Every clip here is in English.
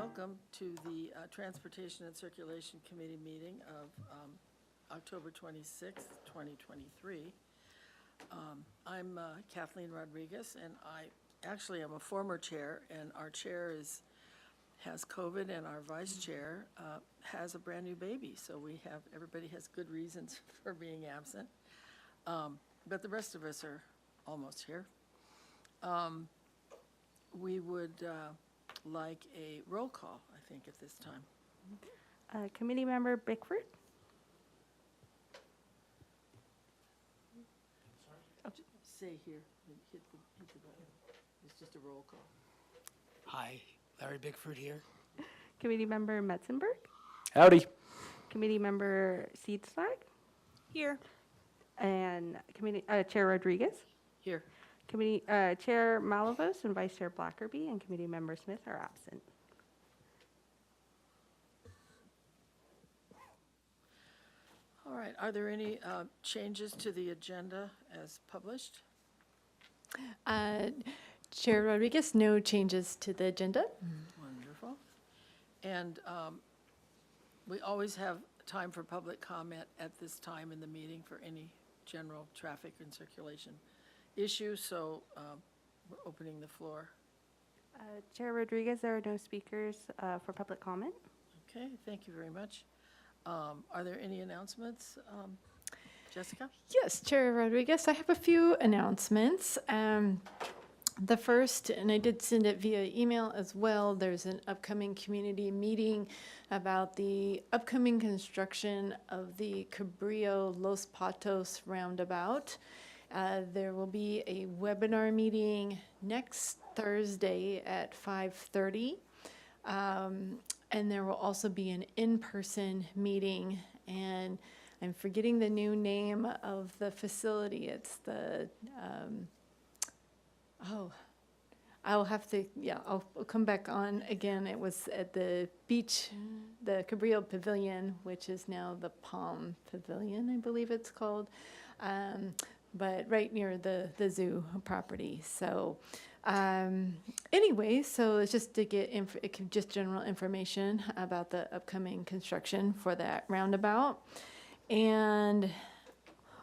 welcome to the Transportation and Circulation Committee meeting of October 26th, 2023. I'm Kathleen Rodriguez, and I actually am a former chair, and our chair has COVID, and our vice chair has a brand new baby. So everybody has good reasons for being absent. But the rest of us are almost here. We would like a roll call, I think, at this time. Committee member Bickford? Say here, hit the button. It's just a roll call. Hi, Larry Bickford here. Committee member Metzenberg? Howdy. Committee member Seedslag? Here. And Chair Rodriguez? Here. Committee Chair Malavos and Vice Chair Blackerby and Committee member Smith are absent. All right, are there any changes to the agenda as published? Chair Rodriguez, no changes to the agenda. Wonderful. And we always have time for public comment at this time in the meeting for any general traffic and circulation issues, so we're opening the floor. Chair Rodriguez, there are no speakers for public comment. Okay, thank you very much. Are there any announcements? Jessica? Yes, Chair Rodriguez, I have a few announcements. The first, and I did send it via email as well, there's an upcoming community meeting about the upcoming construction of the Cabrillo Los Patos roundabout. There will be a webinar meeting next Thursday at 5:30. And there will also be an in-person meeting, and I'm forgetting the new name of the facility. It's the, I'll have to, I'll come back on again. It was at the beach, the Cabrillo Pavilion, which is now the Palm Pavilion, I believe it's called. But right near the zoo property. So anyway, so it's just to get just general information about the upcoming construction for that roundabout. And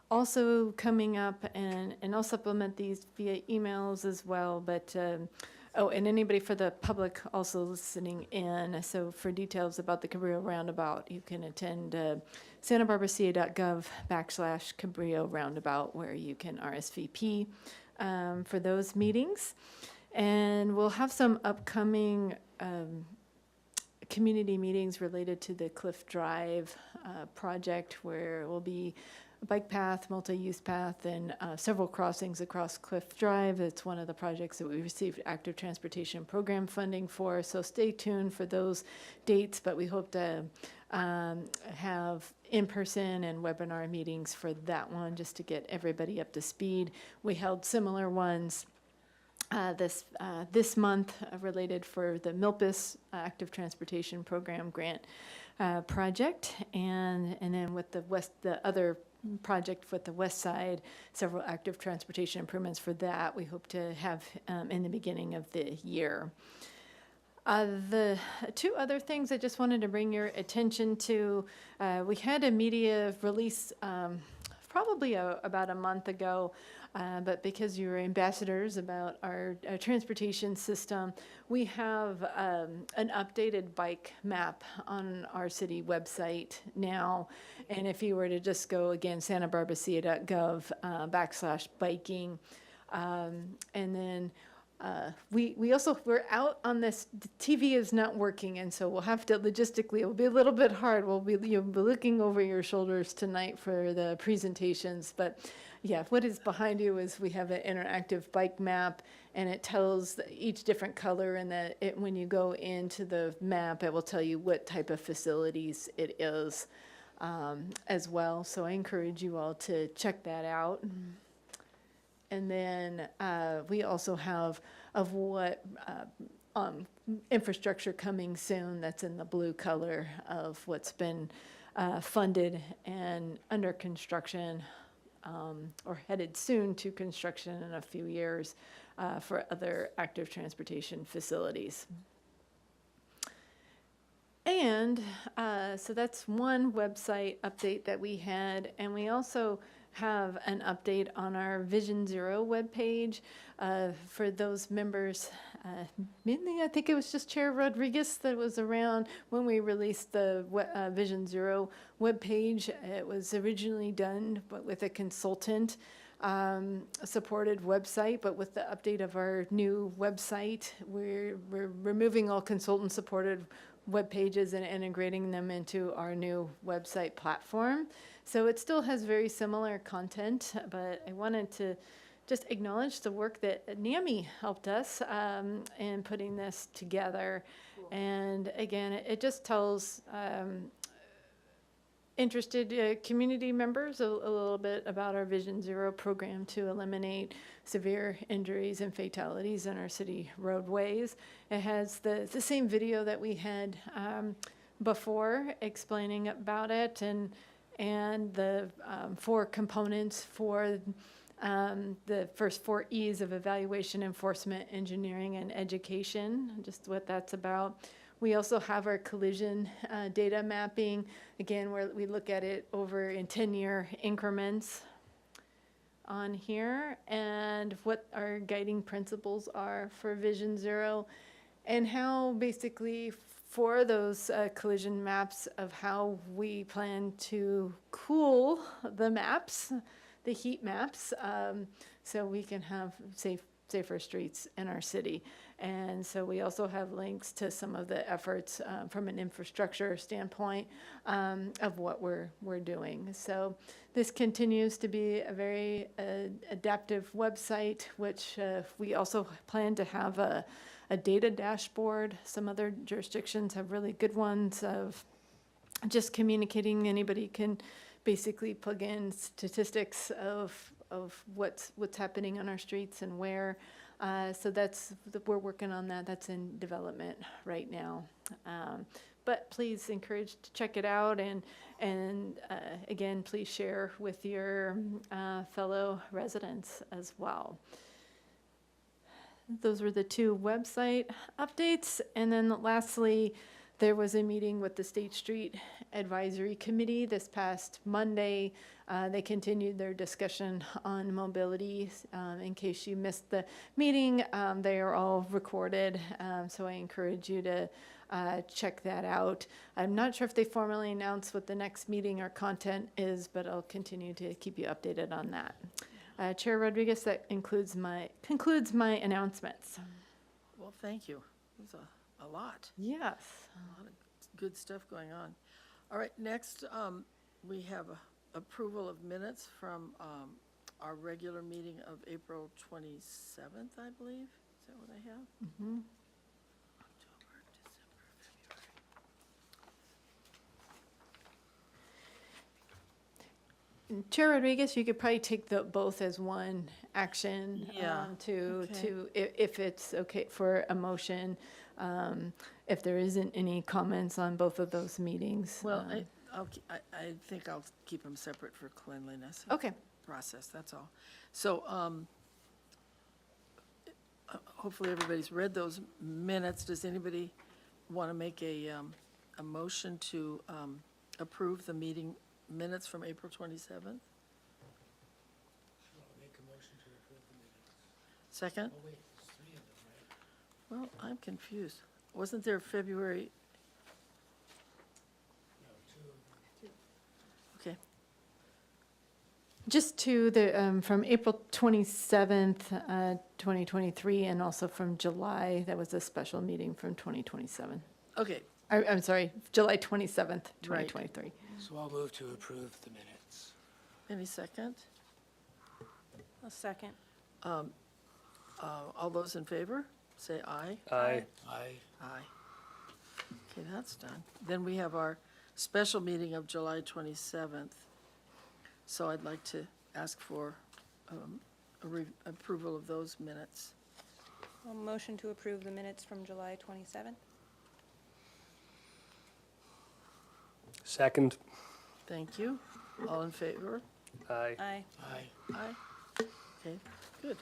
also coming up, and I'll supplement these via emails as well, but and anybody for the public also listening in. So for details about the Cabrillo roundabout, you can attend santabarbaraca.gov/Cabrillo roundabout, where you can RSVP for those meetings. And we'll have some upcoming community meetings related to the Cliff Drive project, where it will be a bike path, multi-use path, and several crossings across Cliff Drive. It's one of the projects that we received active transportation program funding for, so stay tuned for those dates, but we hope to have in-person and webinar meetings for that one, just to get everybody up to speed. We held similar ones this month related for the Milpas Active Transportation Program grant project, and then with the other project with the West Side, several active transportation improvements for that we hope to have in the beginning of the year. The two other things I just wanted to bring your attention to, we had a media release probably about a month ago, but because you're ambassadors about our transportation system, we have an updated bike map on our city website now. And if you were to just go again, santabarbaraca.gov /biking, and then we're out on this. The TV is not working, and so we'll have to logistically. It will be a little bit hard. You'll be looking over your shoulders tonight for the presentations. But yeah, what is behind you is we have an interactive bike map, and it tells each different color. And that when you go into the map, it will tell you what type of facilities it is as well. So I encourage you all to check that out. And then we also have of what infrastructure coming soon, that's in the blue color, of what's been funded and under construction or headed soon to construction in a few years for other active transportation facilities. And so that's one website update that we had. And we also have an update on our Vision Zero webpage for those members. Mainly, I think it was just Chair Rodriguez that was around when we released the Vision Zero webpage. It was originally done but with a consultant supported website, but with the update of our new website, we're removing all consultant supported web pages and integrating them into our new website platform. So it still has very similar content, but I wanted to just acknowledge the work that NAMI helped us in putting this together. And again, it just tells interested community members a little bit about our Vision Zero program to eliminate severe injuries and fatalities in our city roadways. It has the same video that we had before explaining about it, and the 4 components for the first 4 E's of evaluation, enforcement, engineering, and education, just what that's about. We also have our collision data mapping, again, where we look at it over in 10-year increments on here, and what our guiding principles are for Vision Zero, and how basically for those collision maps of how we plan to cool the maps, the heat maps, so we can have safer streets in our city. And so we also have links to some of the efforts from an infrastructure standpoint of what we're doing. So this continues to be a very adaptive website, which we also plan to have a data dashboard. Some other jurisdictions have really good ones of just communicating. Anybody can basically plug in statistics of what's happening on our streets and where. So we're working on that. That's in development right now. But please encourage to check it out, and again, please share with your fellow residents as well. Those were the 2 website updates. And then lastly, there was a meeting with the State Street Advisory Committee this past Monday. They continued their discussion on mobility. In case you missed the meeting, they are all recorded, so I encourage you to check that out. I'm not sure if they formally announced what the next meeting or content is, but I'll continue to keep you updated on that. Chair Rodriguez, that concludes my announcements. Well, thank you. It was a lot. Yes. A lot of good stuff going on. All right, next, we have approval of minutes from our regular meeting of April 27th, I believe. Is that what I have? Mm-hmm. October, December, February. Chair Rodriguez, you could probably take both as one action Yeah, if it's okay for a motion, if there isn't any comments on both of those meetings. Well, I think I'll keep them separate for cleanliness. Okay. Process, that's all. So, hopefully everybody's read those minutes. Does anybody want to make a motion to approve the meeting minutes from April 27th? Make a motion to approve the minutes. Second? Oh, wait, there's 3 of them, right? Well, I'm confused. Wasn't there February? No, 2 of them. Okay, Just to the, from April 27th, 2023, and also from July, that was a special meeting from 2027. okay, I'm sorry, July 27th, 2023. So I'll move to approve the minutes. any second? A second. All those in favor, say aye. Aye. Aye. Okay, that's done. Then we have our special meeting of July 27th. So I'd like to ask for approval of those minutes. A motion to approve the minutes from July 27th. Second. Thank you. All in favor? Aye. Aye. Aye. Aye. Okay, good.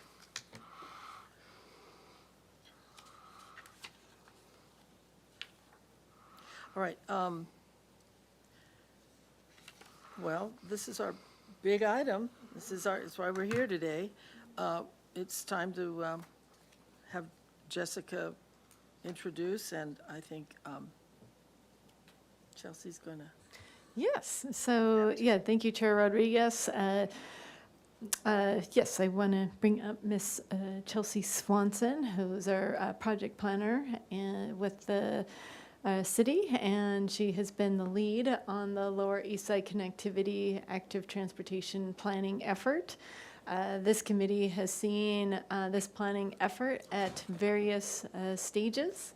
All right. Well, this is our big item. It's why we're here today. It's time to have Jessica introduce, and I think Chelsea's going to. Yes, so, yeah, thank you, Chair Rodriguez. Yes, I want to bring up Miss Chelsea Swanson, who's our project planner with the city, and she has been the lead on the Lower East Side Connectivity Active Transportation Planning effort. This committee has seen this planning effort at various stages,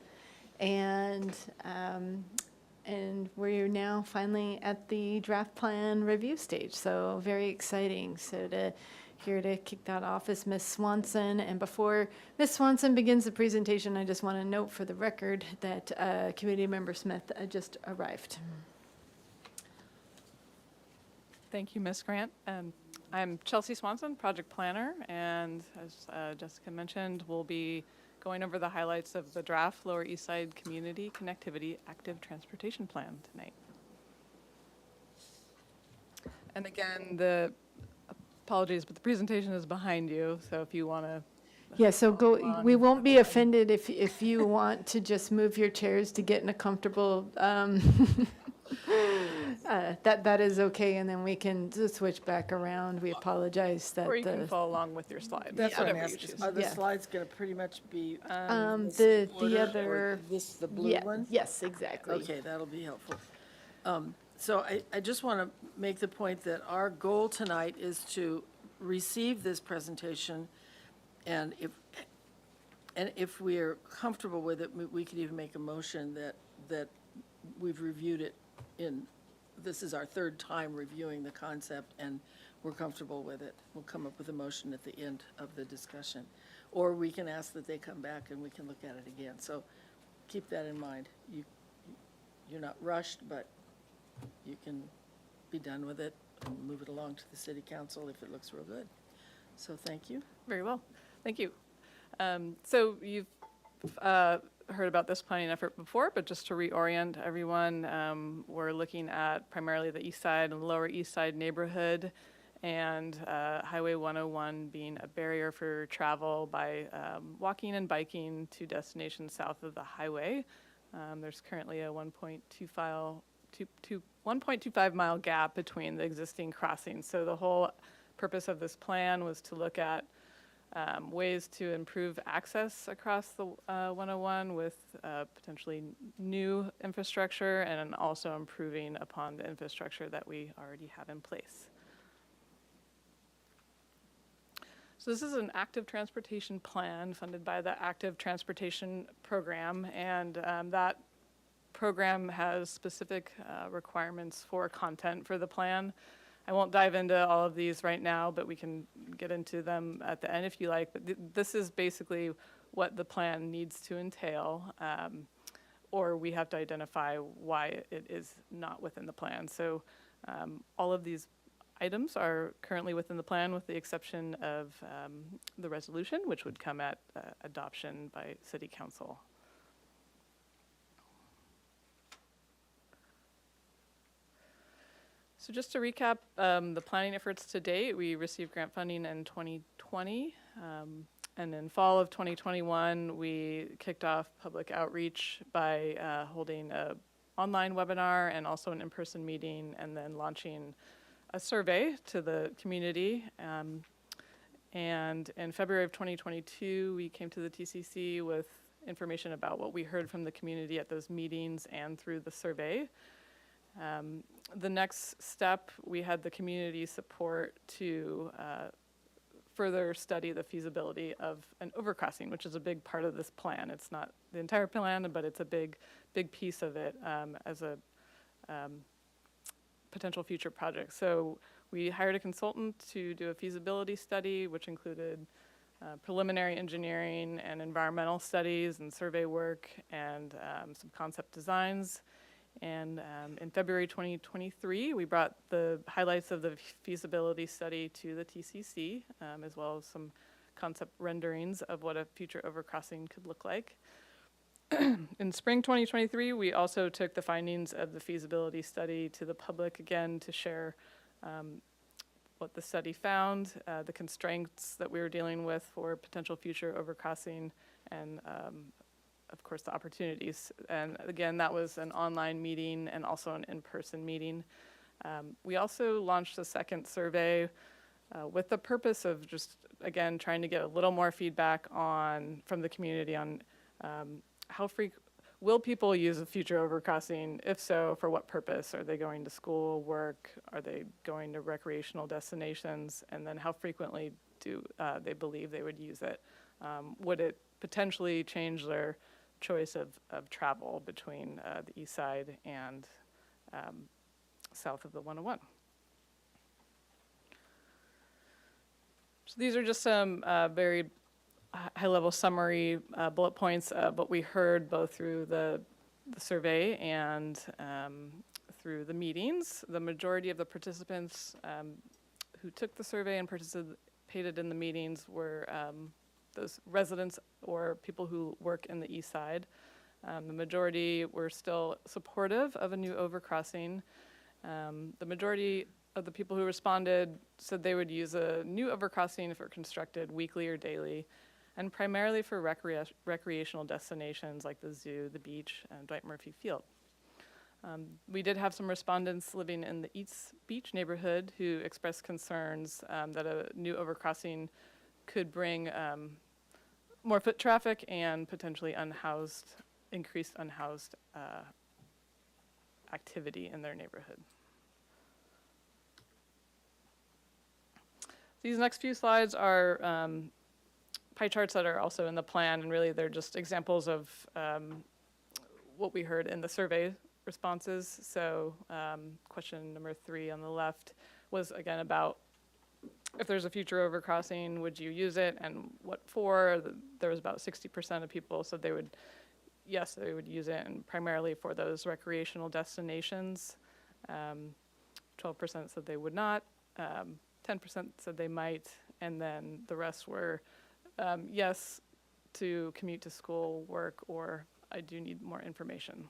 and we're now finally at the draft plan review stage, so very exciting. So here to kick that off is Ms. Swanson, and before Ms. Swanson begins the presentation, I just want to note for the record that Committee Member Smith just arrived. Thank you, Ms. Grant. I'm Chelsea Swanson, project planner, and as Jessica mentioned, we'll be going over the highlights of the draft Lower East Side Community Connectivity Active Transportation Plan tonight. And again, apologies, but the presentation is behind you, so if you want to. Yeah, so we won't be offended if you want to just move your chairs to get in a comfortable, that is okay, and then we can just switch back around. We apologize that Or you can follow along with your slides. That's what I'm whatever you asking. choose. Are the Yeah. slides going to pretty much be the order, other, or the blue yeah, one? yes, exactly. Okay, that'll be helpful. So I just want to make the point that our goal tonight is to receive this presentation, and if we are comfortable with it, we could even make a motion that we've reviewed it this is our third time reviewing the concept, and we're comfortable with it. We'll come up with a motion at the end of the discussion. Or we can ask that they come back and we can look at it again. So keep that in mind. You're not rushed, but you can be done with it and move it along to the city council if it looks real good. So thank you. Very well. Thank you. So you've heard about this planning effort before, but just to reorient everyone, we're looking at primarily the east side and lower east side neighborhood, and Highway 101 being a barrier for travel by walking and biking to destinations south of the highway. There's currently a 1.25 mile gap between the existing crossings. So the whole purpose of this plan was to look at ways to improve access across the 101 with potentially new infrastructure, and also improving upon the infrastructure that we already have in place. So this is an active transportation plan funded by the Active Transportation Program, and that program has specific requirements for content for the plan. I won't dive into all of these right now, but we can get into them at the end if you like. But this is basically what the plan needs to entail, or we have to identify why it is not within the plan. So all of these items are currently within the plan, with the exception of the resolution, which would come at adoption by City Council. So just to recap the planning efforts to date, we received grant funding in 2020, and in fall of 2021, we kicked off public outreach by holding an online webinar and also an in-person meeting, and then launching a survey to the community. And in February of 2022, we came to the TCC with information about what we heard from the community at those meetings and through the survey. The next step, we had the community support to further study the feasibility of an overcrossing, which is a big part of this plan. It's not the entire plan, but it's a big piece of it as a potential future project. So we hired a consultant to do a feasibility study, which included preliminary engineering and environmental studies and survey work, and some concept designs. And in February 2023, we brought the highlights of the feasibility study to the TCC, as well as some concept renderings of what a future overcrossing could look like. In spring 2023, we also took the findings of the feasibility study to the public again to share what the study found, the constraints that we were dealing with for potential future overcrossing, and of course the opportunities. And again, that was an online meeting and also an in-person meeting. We also launched a second survey with the purpose of just, again, trying to get a little more feedback from the community on will people use a future overcrossing? If so, for what purpose? Are they going to school, work? Are they going to recreational destinations? And then how frequently do they believe they would use it? Would it potentially change their choice of travel between the east side and south of the 101? So these are just some very high-level summary bullet points of what we heard both through the survey and through the meetings. The majority of the participants who took the survey and participated in the meetings were those residents or people who work in the east side. The majority were still supportive of a new overcrossing. The majority of the people who responded said they would use a new overcrossing if it were constructed weekly or daily, and primarily for recreational destinations like the zoo, the beach, and Dwight Murphy Field. We did have some respondents living in the East Beach neighborhood who expressed concerns that a new overcrossing could bring more foot traffic and potentially increased unhoused activity in their neighborhood. These next few slides are pie charts that are also in the plan, and really they're just examples of what we heard in the survey responses. So question number 3 on the left was again about if there's a future overcrossing, would you use it and what for? There was about 60% of people said they would, yes, they would use it, and primarily for those recreational destinations. 12% said they would not, 10% said they might, and then the rest were yes to commute to school, work, or I do need more information.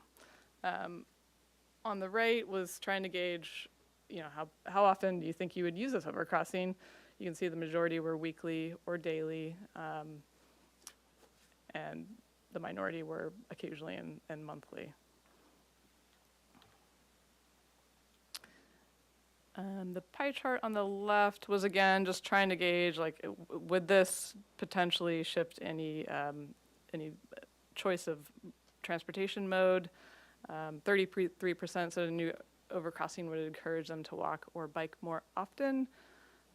On the right was trying to gauge, how often do you think you would use this overcrossing? You can see the majority were weekly or daily, and the minority were occasionally and monthly. The pie chart on the left was again just trying to gauge, like, would this potentially shift any choice of transportation mode? 33% said a new overcrossing would encourage them to walk or bike more often.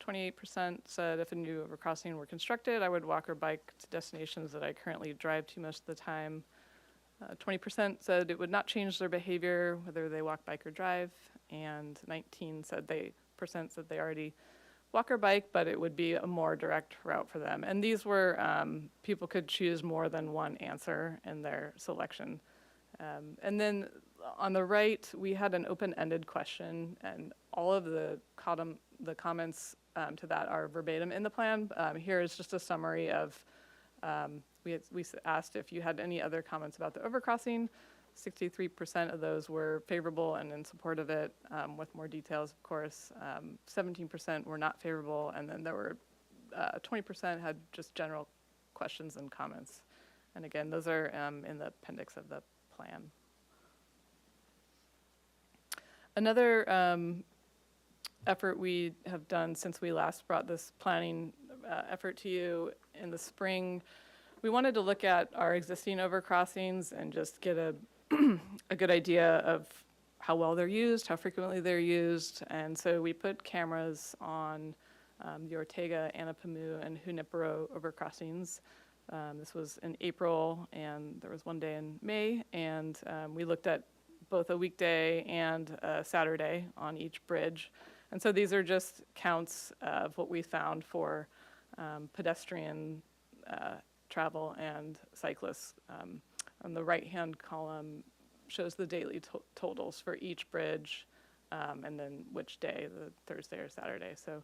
28% said if a new overcrossing were constructed, I would walk or bike to destinations that I currently drive to most of the time. 20% said it would not change their behavior, whether they walk, bike, or drive, and 19% said they already walk or bike, but it would be a more direct route for them. And these were, people could choose more than one answer in their selection. And then on the right, we had an open-ended question, and all of the comments to that are verbatim in the plan. Here is just a summary of, we asked if you had any other comments about the overcrossing. 63% of those were favorable and in support of it, with more details, of course. 17% were not favorable, and then there were 20% had just general questions and comments. And again, those are in the appendix of the plan. Another effort we have done since we last brought this planning effort to you in the spring, we wanted to look at our existing overcrossings and just get a good idea of how well they're used, how frequently they're used. And so we put cameras on the Ortega, Anapamu, and Junipero overcrossings. This was in April, and there was one day in May, and we looked at both a weekday and a Saturday on each bridge. And so these are just counts of what we found for pedestrian travel and cyclists. On the right-hand column shows the daily totals for each bridge, and then which day, the Thursday or Saturday. So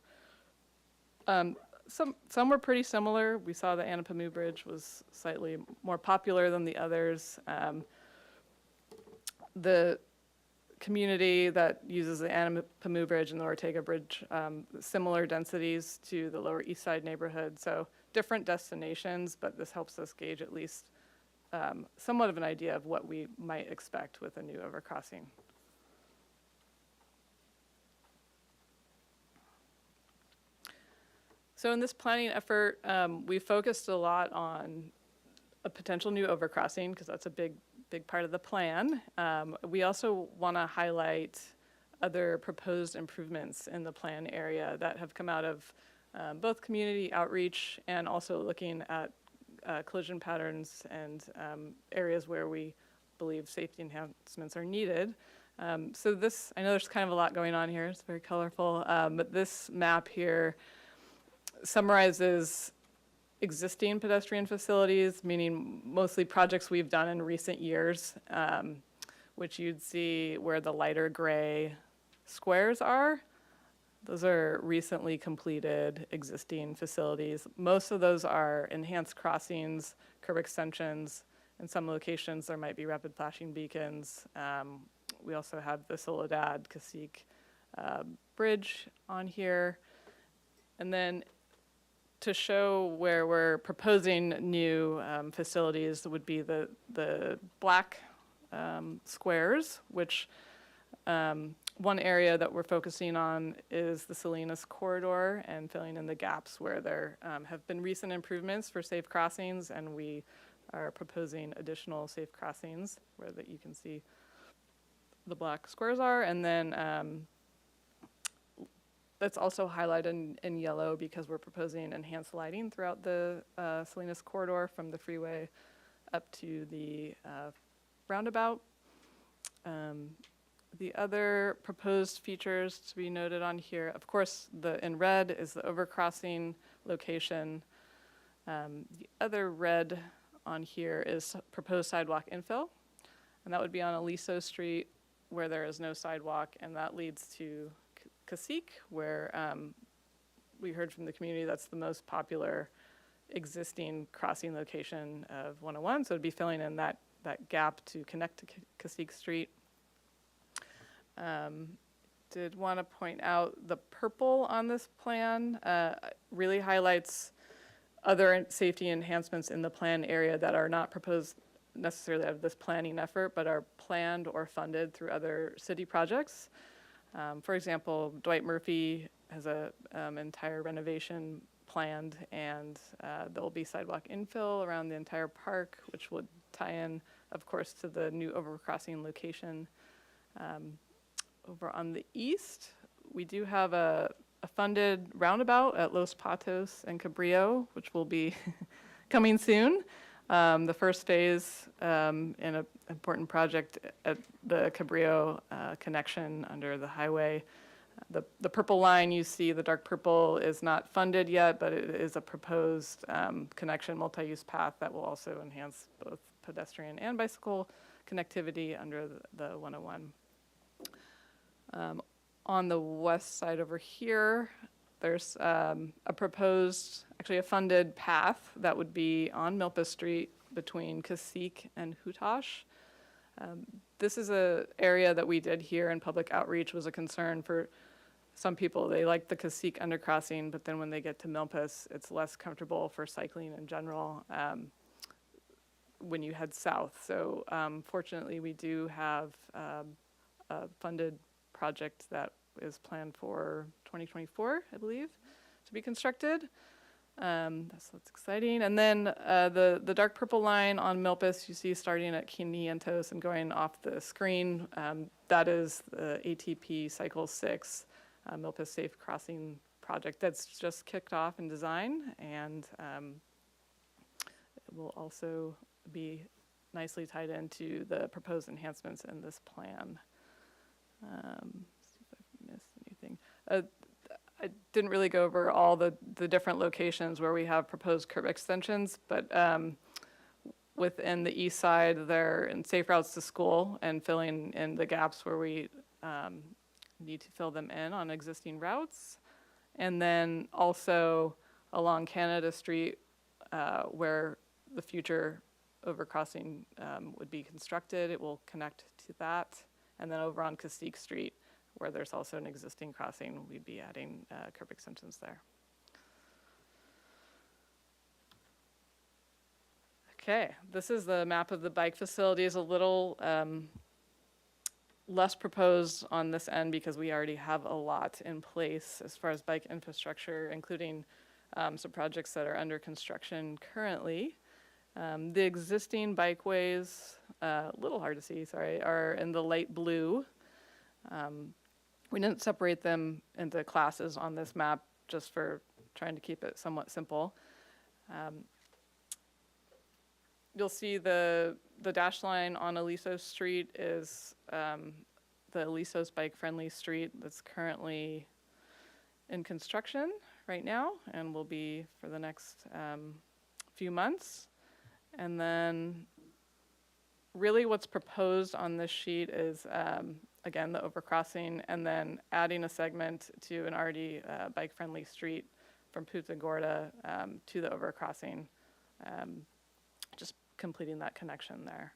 Some were pretty similar. We saw the Anapamu Bridge was slightly more popular than the others. The community that uses the Anapamu Bridge and the Ortega Bridge, similar densities to the Lower East Side neighborhood. So different destinations, but this helps us gauge at least somewhat of an idea of what we might expect with a new overcrossing. So in this planning effort, we focused a lot on a potential new overcrossing because that's a big part of the plan. We also want to highlight other proposed improvements in the plan area that have come out of both community outreach and also looking at collision patterns and areas where we believe safety enhancements are needed. So this, I know there's kind of a lot going on here. It's very colorful, but this map here summarizes existing pedestrian facilities, meaning mostly projects we've done in recent years, which you'd see where the lighter gray squares are. Those are recently completed existing facilities. Most of those are enhanced crossings, curb extensions. In some locations, there might be rapid flashing beacons. We also have the Soledad-Cacique bridge on here. And then to show where we're proposing new facilities would be the black squares, which one area that we're focusing on is the Salinas corridor and filling in the gaps where there have been recent improvements for safe crossings, and we are proposing additional safe crossings where that you can see the black squares are. And then that's also highlighted in yellow because we're proposing enhanced lighting throughout the Salinas corridor from the freeway up to the roundabout. The other proposed features to be noted on here, of course, in red is the overcrossing location. The other red on here is proposed sidewalk infill, and that would be on Aliso Street where there is no sidewalk, and that leads to Cacique, where we heard from the community that's the most popular existing crossing location of 101, so it'd be filling in that gap to connect to Cacique Street. Did want to point out the purple on this plan really highlights other safety enhancements in the plan area that are not proposed necessarily out of this planning effort, but are planned or funded through other city projects. For example, Dwight Murphy has a entire renovation planned, and there'll be sidewalk infill around the entire park, which would tie in, of course, to the new overcrossing location. Over on the east, we do have a funded roundabout at Los Patos and Cabrillo, which will be coming soon. The first phase in an important project at the Cabrillo connection under the highway. The purple line you see, the dark purple, is not funded yet, but it is a proposed connection multi-use path that will also enhance both pedestrian and bicycle connectivity under the 101. On the west side over here, there's a proposed, actually a funded path that would be on Milpas Street between Cacique and Hutash. This is an area that we did here in public outreach, was a concern for some people. They like the Cacique undercrossing, but then when they get to Milpas, it's less comfortable for cycling in general when you head south. So fortunately, we do have a funded project that is planned for 2024, I believe, to be constructed. That's exciting. And then the dark purple line on Milpas, you see starting at 500 and going off the screen, that is the ATP Cycle 6 Milpas Safe Crossing project that's just kicked off in design, and it will also be nicely tied into the proposed enhancements in this plan. See if I missed anything. I didn't really go over all the different locations where we have proposed curb extensions, but within the east side, they're in safe routes to school and filling in the gaps where we need to fill them in on existing routes. And then also along Canada Street, where the future overcrossing would be constructed. It will connect to that. And then over on Casique Street, where there's also an existing crossing, we'd be adding curb extensions there. Okay, this is the map of the bike facilities, a little less proposed on this end because we already have a lot in place as far as bike infrastructure, including some projects that are under construction currently. The existing bikeways, a little hard to see, sorry, are in the light blue. We didn't separate them into classes on this map just for trying to keep it somewhat simple. You'll see the dash line on Alisos Street is the Alisos bike-friendly street that's currently in construction right now and will be for the next few months. And then really what's proposed on this sheet is, again, the overcrossing and then adding a segment to an already bike-friendly street from Punta Gorda to the overcrossing, just completing that connection there.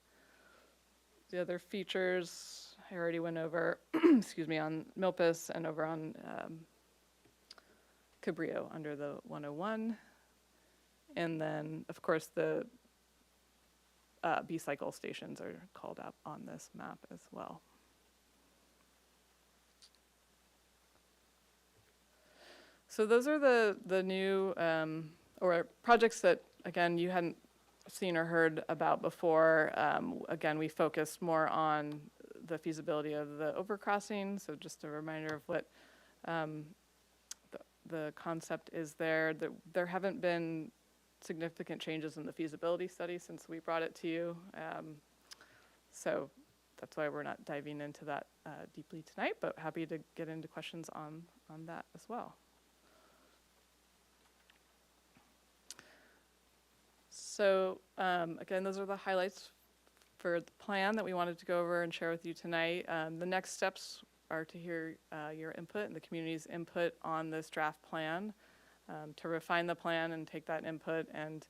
The other features I already went over, excuse me, on Milpas and over on Cabrillo under the 101. And then, of course, the B-cycle stations are called out on this map as well. So those are the new, or projects that, again, you hadn't seen or heard about before. Again, we focused more on the feasibility of the overcrossing, so just a reminder of what the concept is there. There haven't been significant changes in the feasibility study since we brought it to you. So that's why we're not diving into that deeply tonight, but happy to get into questions on that as well. So again, those are the highlights for the plan that we wanted to go over and share with you tonight. The next steps are to hear your input and the community's input on this draft plan, to refine the plan and take that input, and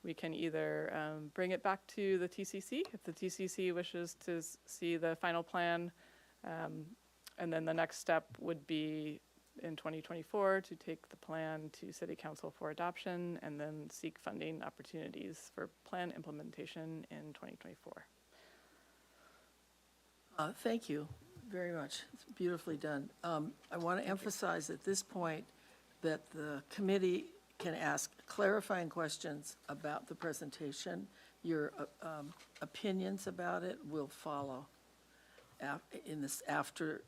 we can either bring it back to the TCC if the TCC wishes to see the final plan, and then the next step would be in 2024 to take the plan to City Council for adoption and then seek funding opportunities for plan implementation in 2024. Thank you very much. It's beautifully done. I want to emphasize at this point that the committee can ask clarifying questions about the presentation. Your opinions about it will follow in this after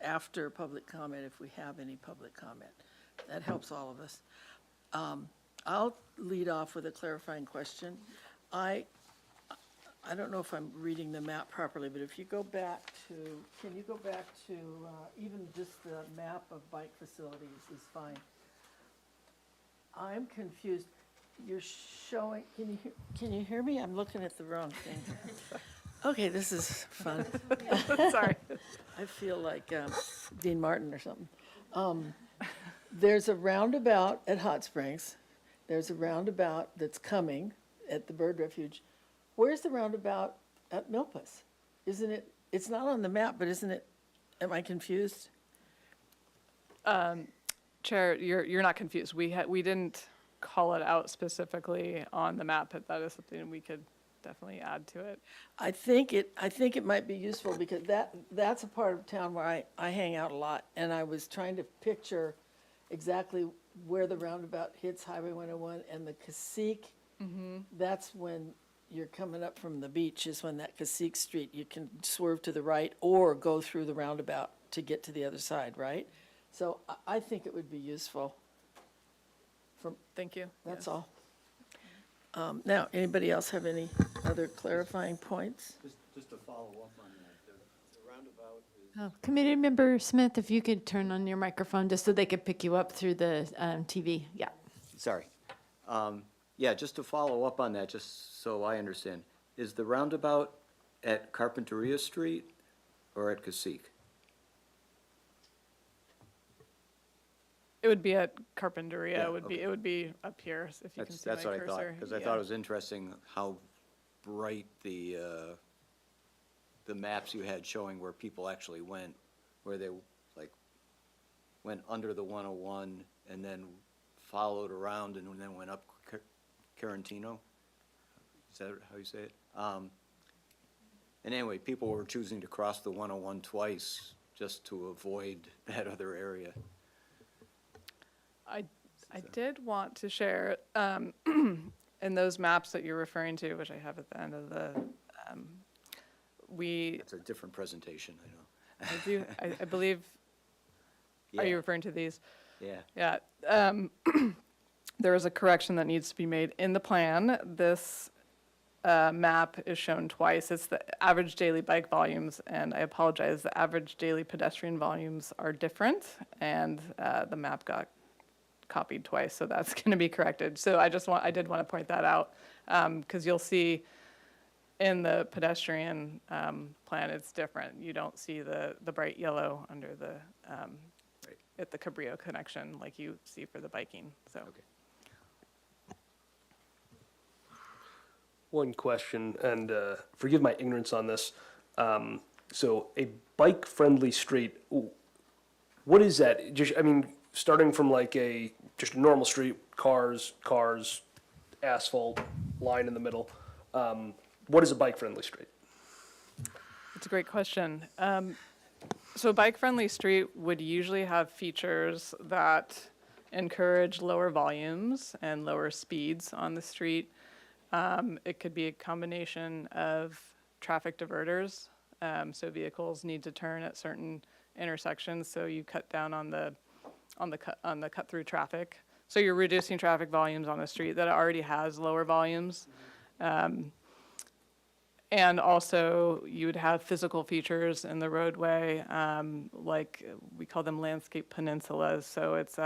public comment, if we have any public comment. That helps all of us. I'll lead off with a clarifying question. I don't know if I'm reading the map properly, but if you go back to, can you go back to even just the map of bike facilities is fine. I'm confused. You're showing, can you hear me? I'm looking at the wrong thing. Okay, this is fun. Sorry. I feel like Dean Martin or something. There's a roundabout at Hot Springs. There's a roundabout that's coming at the Bird Refuge. Where's the roundabout at Milpas? Isn't it, it's not on the map, but isn't it, am I confused? Chair, you're not confused. We didn't call it out specifically on the map, but that is something we could definitely add to it. I think it might be useful because that's a part of town where I hang out a lot, and I was trying to picture exactly where the roundabout hits Highway 101 and the Casique. That's when you're coming up from the beach is when that Casique Street, you can swerve to the right or go through the roundabout to get to the other side, right? So I think it would be useful. Thank you. That's Yes. all. Now, anybody else have any other clarifying points? Just to follow up on that, the roundabout is, Oh, Committee Member Smith, if you could turn on your microphone just so they could pick you up through the TV. Yeah. sorry. Yeah, just to follow up on that, just so I understand, is the roundabout at Carpinteria Street or at Casique? It would be at Carpinteria, Yeah, it would be up here, if you can see my That's what I cursor. thought, because I Yeah. thought it was interesting how bright the maps you had showing where people actually went, where they like went under the 101 and then followed around and then went up Carantino. Is that how you say it? And anyway, people were choosing to cross the 101 twice just to avoid that other area. I did want to share, in those maps that you're referring to, which I have at the end of the, It's a different presentation, I know. I do, I believe, are you Yeah, referring to these? yeah. Yeah, there is a correction that needs to be made in the plan. This map is shown twice. It's the average daily bike volumes, and I apologize, the average daily pedestrian volumes are different, and the map got copied twice, so that's going to be corrected. So I did want to point that out, because you'll see in the pedestrian plan, it's different. You don't see the bright yellow under the, at the Cabrillo connection like you see for the biking, so. Okay. One question, and forgive my ignorance on this. So a bike-friendly street, what is that? Just, I mean, starting from like just a normal street, cars, asphalt, line in the middle. What is a bike-friendly street? It's a great question. So a bike-friendly street would usually have features that encourage lower volumes and lower speeds on the street. It could be a combination of traffic diverters. So vehicles need to turn at certain intersections, so you cut down on the cut-through traffic. So you're reducing traffic volumes on a street that already has lower volumes. And also, you would have physical features in the roadway, like we call them landscape peninsulas. So it's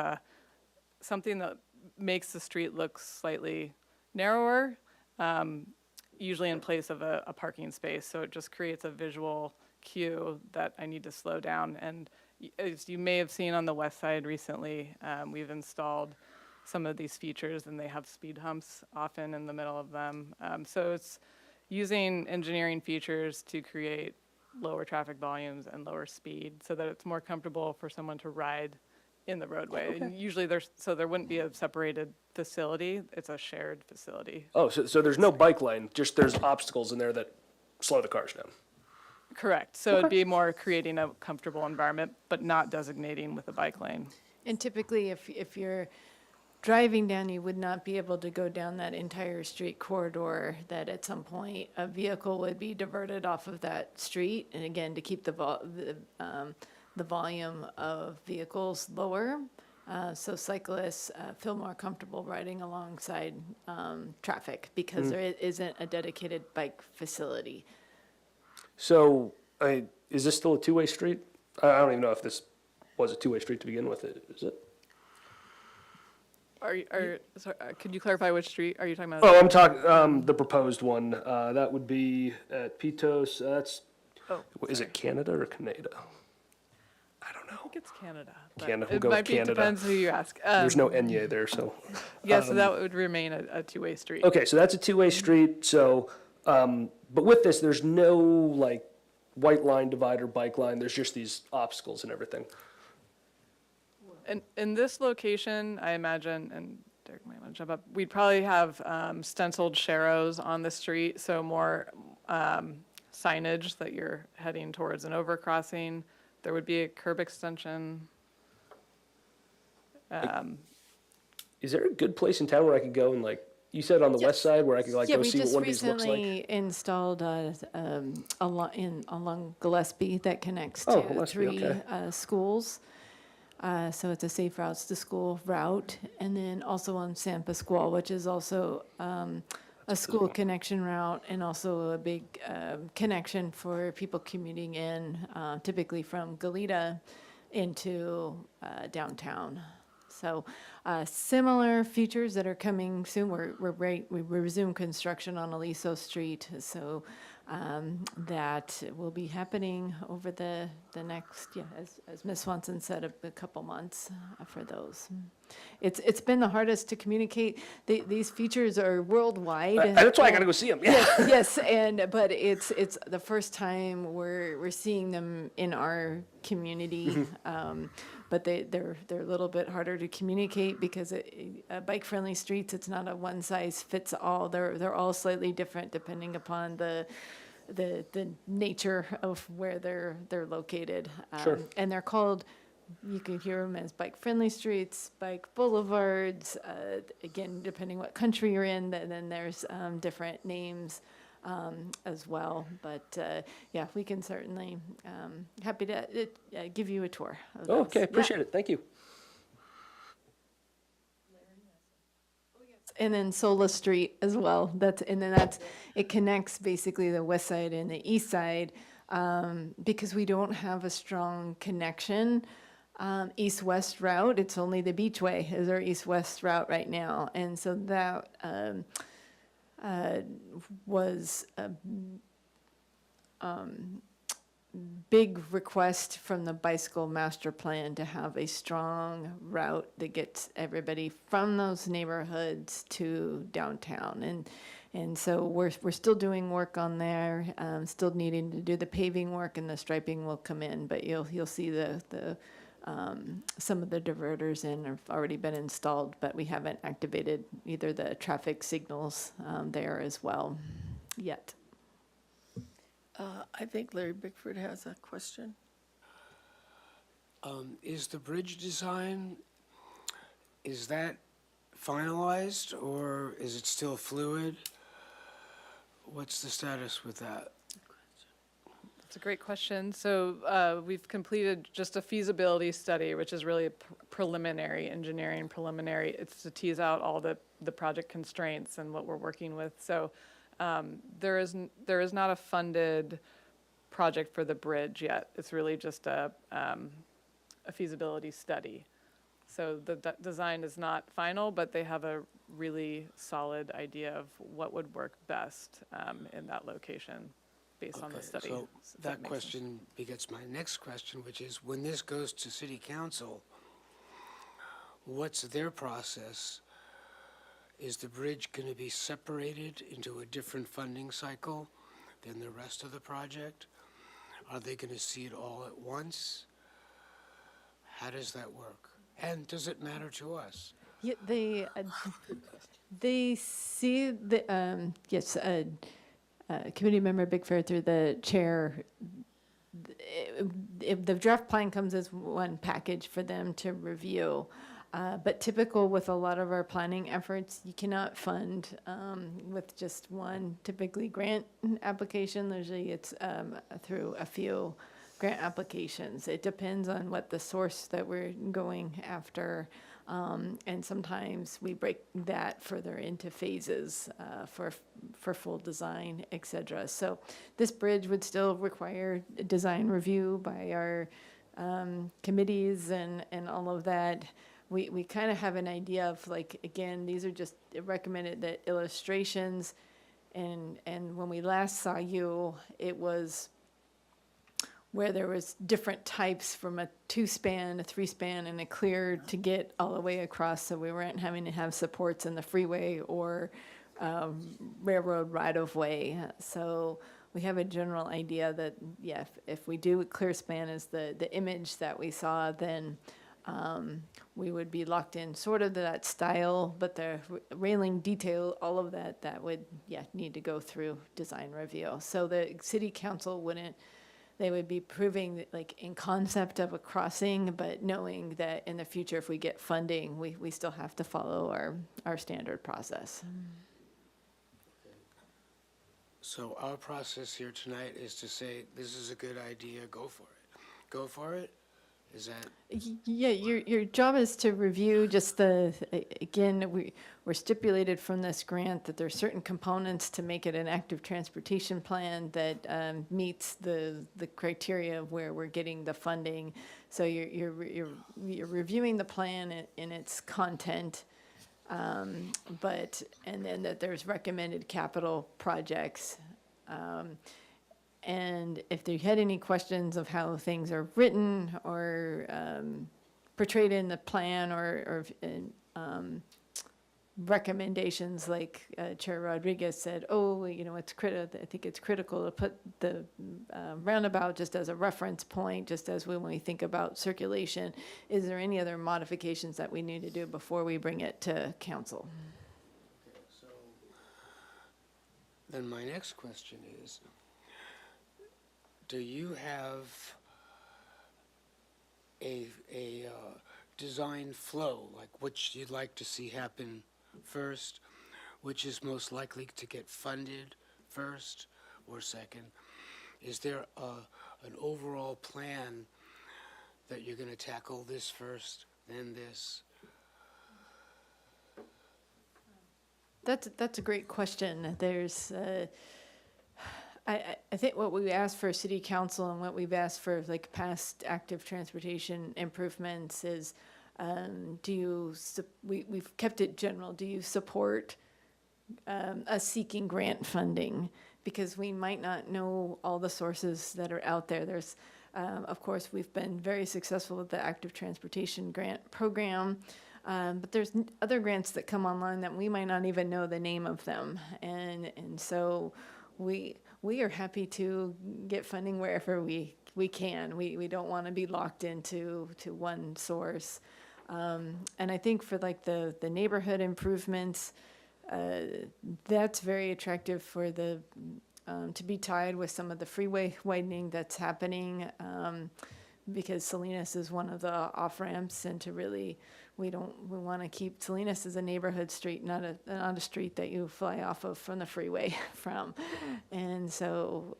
something that makes the street look slightly narrower, usually in place of a parking space. So it just creates a visual cue that I need to slow down. And as you may have seen on the west side recently, we've installed some of these features, and they have speed humps often in the middle of them. So it's using engineering features to create lower traffic volumes and lower speed so that it's more comfortable for someone to ride in the roadway. And usually there wouldn't be a separated facility, it's a shared facility. Oh, so there's no bike lane, just there's obstacles in there that slow the cars down. Correct, so it'd be more creating a comfortable environment, but not designating with a bike lane. And typically, if you're driving down, you would not be able to go down that entire street corridor, that at some point a vehicle would be diverted off of that street. And again, to keep the volume of vehicles lower, so cyclists feel more comfortable riding alongside traffic because there isn't a dedicated bike facility. So, is this still a two-way street? I don't even know if this was a two-way street to begin with, is it? Sorry, could you clarify which street are you talking about? Oh, I'm talking, the proposed one, that would be at Pitos, is it Canada or Canada? I don't I know. think it's Canada. but Canada, we'll go with Canada. It depends who you ask. There's no Enye there, so. Yeah, so that would remain a two-way street. Okay, so that's a two-way street, so, but with this, there's no, like, white line divider, bike line, there's just these obstacles and everything. And in this location, I imagine, and Derek might want to jump up, we'd probably have stenciled sharrows on the street, so more signage that you're heading towards an overcrossing. There would be a curb extension. Is there a good place in town where I could go and like, you said on the west side where I could like Yeah, go we see what just one of these looks like? recently installed along Gillespie that connects Oh, to Gillespie, three okay. schools. So it's a safe routes to school route. And then also on San Pasqual, which is also a school connection route and also a big connection for people commuting in, typically from Goleta into downtown. So similar features that are coming soon. We resume construction on Aliso Street. So that will be happening over the next, as Ms. Swanson said, a couple months for those. It's been the hardest to communicate. These features are worldwide. That's why I gotta go see them. Yeah. Yes, but it's the first time we're seeing them in our community. But they're a little bit harder to communicate because bike-friendly streets, it's not a one-size-fits-all. They're all slightly different depending upon the nature of where they're located. Sure. And they're called, you can hear them as bike-friendly streets, bike boulevards. Again, depending what country you're in, then there's different names as well. But yeah, we can certainly, happy to give you a tour of those. Okay, appreciate it. Thank you. And then Sola Street as well. It connects basically the west side and the east side, because we don't have a strong connection. East-west route, it's only the Beachway is our east-west route right now. And so that was a big request from the bicycle master plan to have a strong route that gets everybody from those neighborhoods to downtown. And so we're still doing work on there, still needing to do the paving work, and the striping will come in, but you'll see the some of the diverters have already been installed, but we haven't activated either the traffic signals there as well yet. I think Larry Bickford has a question. Is the bridge design, is that finalized or is it still fluid? What's the status with that? It's a great question. So we've completed just a feasibility study, which is really a preliminary, engineering preliminary. It's to tease out all the project constraints and what we're working with. So there is not a funded project for the bridge yet. It's really just a feasibility study. So the design is not final, but they have a really solid idea of what would work best in that location based on the Okay, study. so Does that make sense? question begets my next question, which is, when this goes to city council, what's their process? Is the bridge going to be separated into a different funding cycle than the rest of the project? Are they going to see it all at once? How does that work? And does it matter to us? Yeah, they see the, yes, committee member Bickford through the chair, if the draft plan comes as one package for them to review. But typical with a lot of our planning efforts, you cannot fund with just one typically grant application. Usually it's through a few grant applications. It depends on what the source that we're going after. And sometimes we break that further into phases for full design, et cetera. So this bridge would still require a design review by our committees and all of that. We kind of have an idea of, like, again, these are just recommended the illustrations. And when we last saw you, it was where there was different types from a 2-span, a 3-span, and a clear to get all the way across, so we weren't having to have supports in the freeway or railroad right-of-way. So we have a general idea that, yeah, if we do a clear span as the image that we saw, then we would be locked in sort of that style, but the railing detail, all of that would, yeah, need to go through design review. So the city council wouldn't, they would be proving, like, in concept of a crossing, but knowing that in the future, if we get funding, we still have to follow our standard process. So our process here tonight is to say, this is a good idea, go for it. Go for it? Is that? Yeah, your job is to review just again, we're stipulated from this grant that there's certain components to make it an active transportation plan that meets the criteria of where we're getting the funding. So you're reviewing the plan in its content, and then that there's recommended capital projects And if they had any questions of how things are written or portrayed in the plan or recommendations, like Chair Rodriguez said, oh, you know, I think it's critical to put the roundabout just as a reference point, just as when we think about circulation. Is there any other modifications that we need to do before we bring it to council? So then my next question is, do you have a design flow, like which you'd like to see happen first, which is most likely to get funded first or second? Is there an overall plan that you're going to tackle this first, then this? That's a great question. There's, I think what we asked for city council and what we've asked for like past active transportation improvements is, we've kept it general. Do you support us seeking grant funding? Because we might not know all the sources that are out there. There's, of course, we've been very successful with the active transportation grant program. But there's other grants that come online that we might not even know the name of them. And so we are happy to get funding wherever we can. We don't want to be locked into one source. And I think for like the neighborhood improvements, that's very attractive for the to be tied with some of the freeway widening that's happening, because Salinas is one of the off-ramps, and to really, we want to keep Salinas as a neighborhood street, not a street that you fly off of from the freeway from. And so,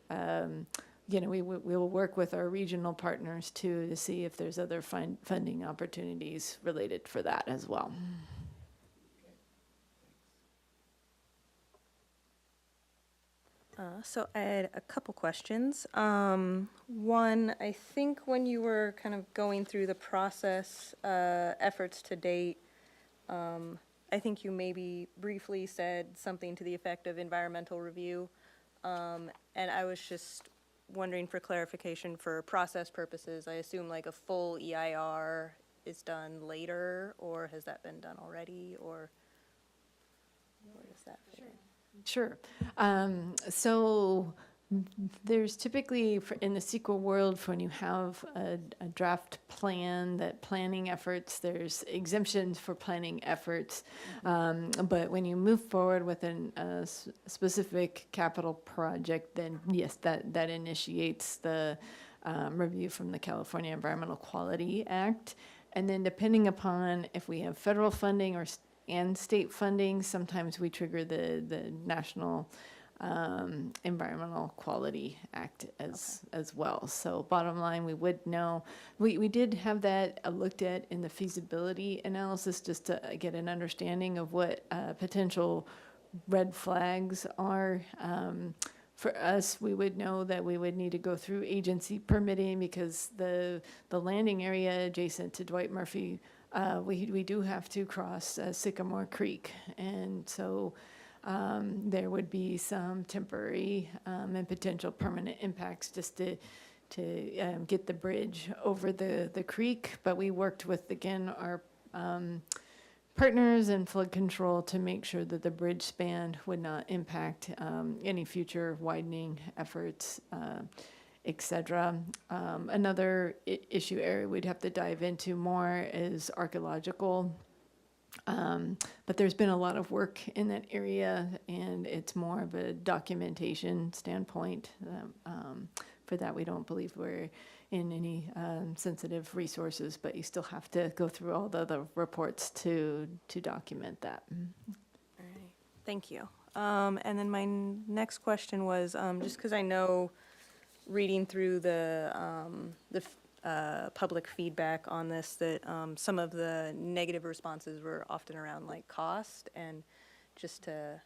you know, we will work with our regional partners too to see if there's other funding opportunities related for that as well. So I had a couple questions. One, I think when you were kind of going through the process efforts to date, I think you maybe briefly said something to the effect of environmental review. And I was just wondering for clarification for process purposes. I assume like a full EIR is done later, or has that been done already, or where does that fit in? Sure. So there's typically, in the CEQA world, when you have a draft plan, that planning efforts, there's exemptions for planning efforts. But when you move forward with a specific capital project, then yes, that initiates the review from the California Environmental Quality Act. And then depending upon if we have federal funding and state funding, sometimes we trigger the National Environmental Quality Act as well. So bottom line, we would know. We did have that looked at in the feasibility analysis, just to get an understanding of what potential red flags are. For us, we would know that we would need to go through agency permitting, because the landing area adjacent to Dwight Murphy, we do have to cross Sycamore Creek, and so there would be some temporary and potential permanent impacts just to get the bridge over the creek. But we worked with, again, our partners in flood control to make sure that the bridge span would not impact any future widening efforts, et cetera. Another issue area we'd have to dive into more is archaeological. But there's been a lot of work in that area, and it's more of a documentation standpoint. For that, we don't believe we're in any sensitive resources, but you still have to go through all the reports to document that. All right, thank you. And then my next question was, just because I know, reading through the public feedback on this, that some of the negative responses were often around like cost. And just to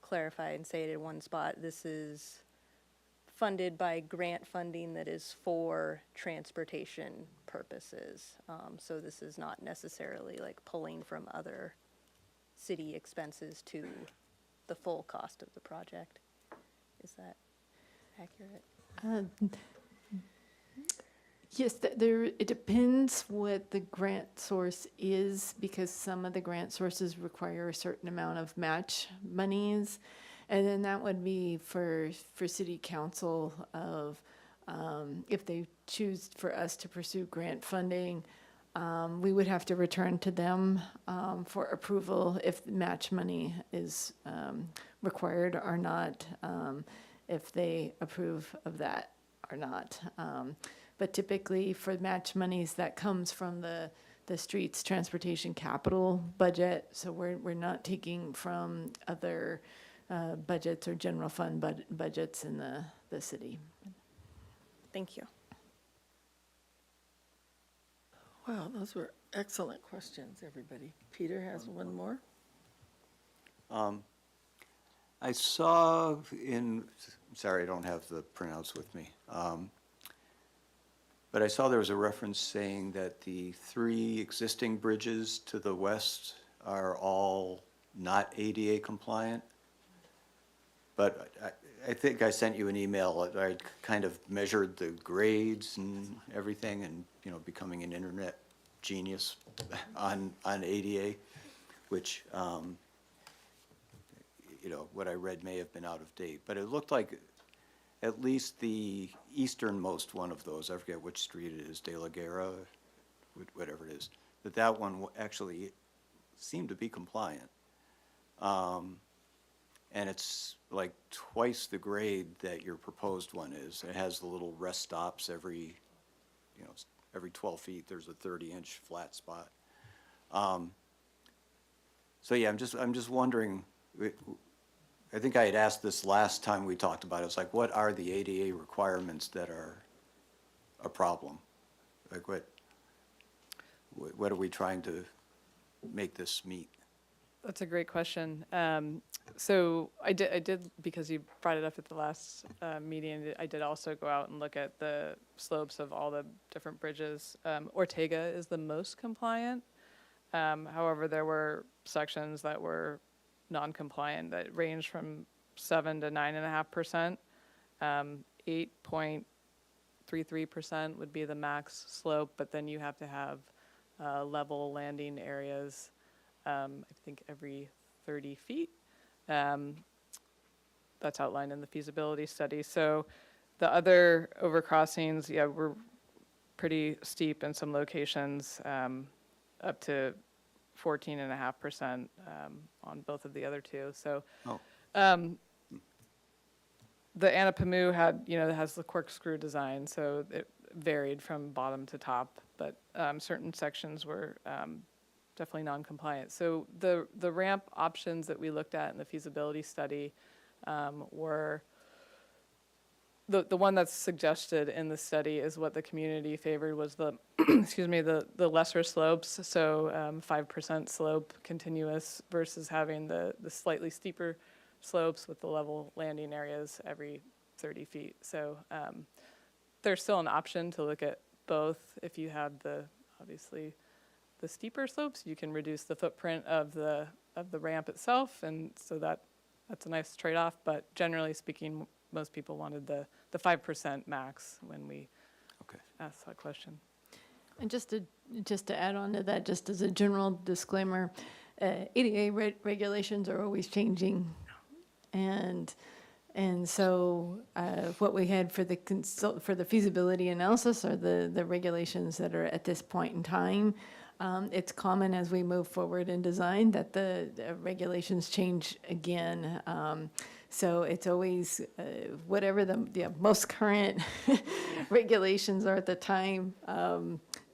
clarify and say it in one spot, this is funded by grant funding that is for transportation purposes. So this is not necessarily like pulling from other city expenses to the full cost of the project. Is that accurate? Yes, it depends what the grant source is, because some of the grant sources require a certain amount of match monies. And then that would be for city council of, if they choose for us to pursue grant funding, we would have to return to them for approval if match money is required or not, if they approve of that or not. But typically for match monies, that comes from the streets transportation capital budget. So we're not taking from other budgets or general fund budgets in the city. Thank you. Wow, those were excellent questions, everybody. Peter has one more. I saw sorry, I don't have the printouts with me. But I saw there was a reference saying that the 3 existing bridges to the west are all not ADA compliant. But I think I sent you an email. I kind of measured the grades and everything, and, you know, becoming an internet genius on ADA, which, you know, what I read may have been out of date. But it looked like at least the easternmost one of those, I forget which street it is, De La Guerra, whatever it is, that one actually seemed to be compliant. And it's like twice the grade that your proposed one is. It has the little rest stops every 12 feet, there's a 30-inch flat spot. So yeah, I'm just wondering, I think I had asked this last time we talked about it. It's like, what are the ADA requirements that are a problem? Like what are we trying to make this meet? That's a great question. So I did, because you brought it up at the last meeting, I did also go out and look at the slopes of all the different bridges. Ortega is the most compliant. However, there were sections that were non-compliant that ranged from 7 to 9.5%. 8.33% would be the max slope, but then you have to have level landing areas, I think every 30 feet. That's outlined in the feasibility study. So the other overcrossings, yeah, were pretty steep in some locations, up to 14.5% on both of the other two. So the Anapamu has the corkscrew design, so it varied from bottom to top, but certain sections were definitely non-compliant. So the ramp options that we looked at in the feasibility study were the one that's suggested in the study is what the community favored was the excuse me, the lesser slopes, so 5% slope continuous versus having the slightly steeper slopes with the level landing areas every 30 feet. So there's still an option to look at both. If you have obviously the steeper slopes, you can reduce the footprint of the ramp itself, and so that's a nice trade-off. But generally speaking, most people wanted the 5% max when we asked that question. And just to add on to that, just as a general disclaimer, ADA regulations are always changing, and so what we had for the feasibility analysis are the regulations that are at this point in time. It's common as we move forward in design that the regulations change again. So it's always whatever the most current regulations are at the time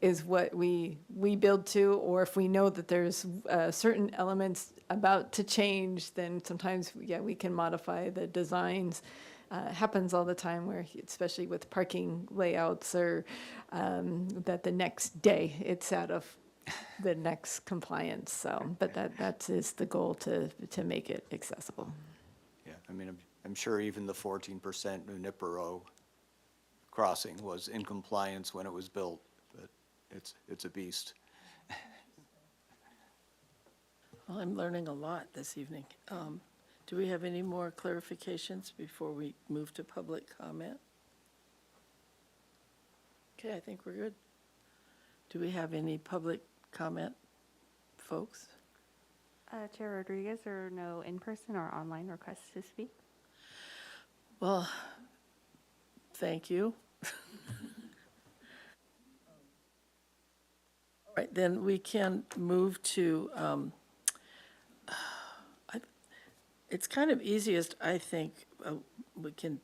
is what we build to, or if we know that there's certain elements about to change, then sometimes, we can modify the designs. Happens all the time where, especially with parking layouts, or that the next day it's out of the next compliance. So, but that is the goal to make it accessible. Yeah, I mean, I'm sure even the 14% Junipero crossing was in compliance when it was built, but it's a beast. Well, I'm learning a lot this evening. Do we have any more clarifications before we move to public comment? Okay, I think we're good. Do we have any public comment, folks? Chair Rodriguez, there are no in-person or online requests to speak. Well, thank you. All right, then we can move to, it's kind of easiest, I think, we can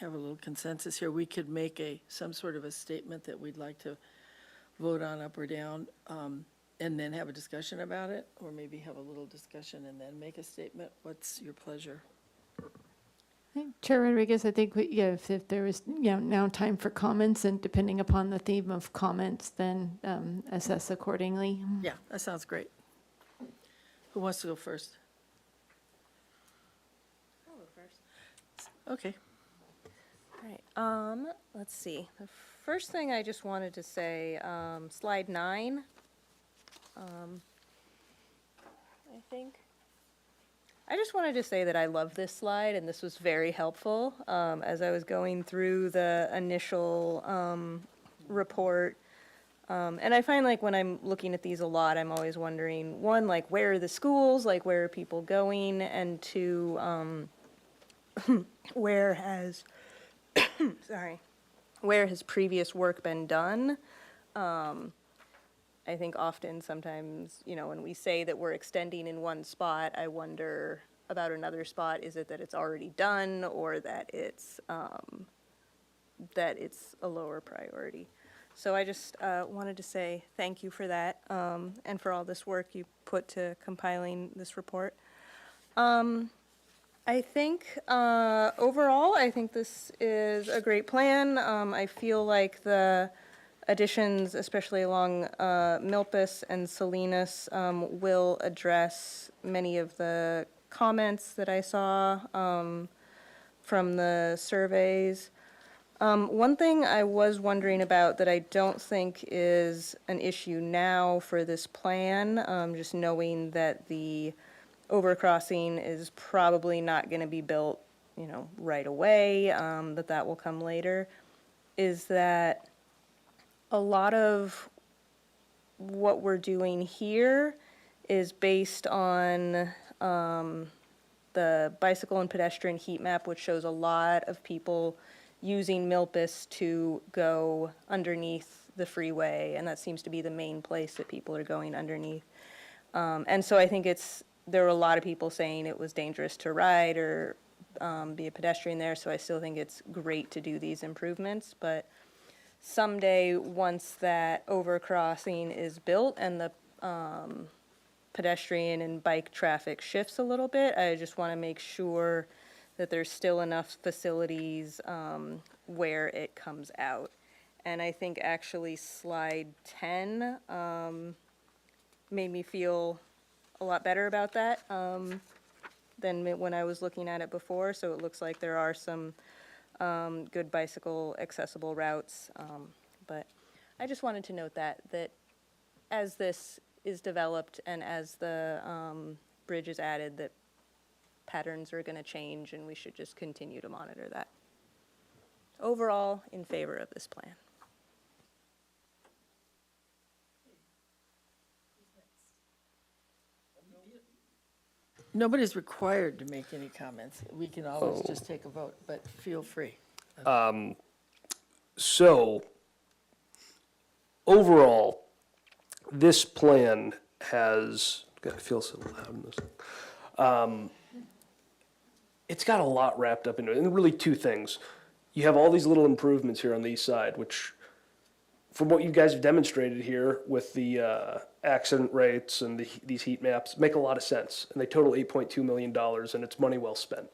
have a little consensus here. We could make some sort of a statement that we'd like to vote on up or down, and then have a discussion about it, or maybe have a little discussion and then make a statement. What's your pleasure? Chair Rodriguez, I think, if there is, now time for comments, and depending upon the theme of comments, then assess accordingly. Yeah, that sounds great. Who wants to go first? I'll go first. Okay. All right, let's see. The first thing I just wanted to say, slide 9, I think. I just wanted to say that I love this slide, and this was very helpful as I was going through the initial report. And I find, like, when I'm looking at these a lot, I'm always wondering, one, like, where are the schools? Like, where are people going? And two, where has, where has previous work been done? I think often sometimes, when we say that we're extending in one spot, I wonder about another spot. Is it that it's already done, or that it's a lower priority? So I just wanted to say thank you for that, and for all this work you put to compiling this report. I think overall, I think this is a great plan. I feel like the additions, especially along Milpas and Salinas, will address many of the comments that I saw from the surveys. One thing I was wondering about that I don't think is an issue now for this plan, just knowing that the overcrossing is probably not going to be built, right away, that will come later, is that a lot of what we're doing here is based on the bicycle and pedestrian heat map, which shows a lot of people using Milpas to go underneath the freeway, and that seems to be the main place that people are going underneath. And so I think there were a lot of people saying it was dangerous to ride or be a pedestrian there, so I still think it's great to do these improvements, but someday, once that overcrossing is built and the pedestrian and bike traffic shifts a little bit, I just want to make sure that there's still enough facilities where it comes out. And I think actually slide 10 made me feel a lot better about that than when I was looking at it before. So it looks like there are some good bicycle accessible routes. But I just wanted to note that as this is developed and as the bridge is added, that patterns are going to change, and we should just continue to monitor that. Overall, in favor of this plan. Nobody's required to make any comments. We can always just take a vote, but feel free. So, overall, this plan has, God, I feel so loud in this. It's got a lot wrapped up into it, and really two things. You have all these little improvements here on the east side, which, from what you guys have demonstrated here with the accident rates and these heat maps, make a lot of sense. And they total $8.2 million, and it's money well spent.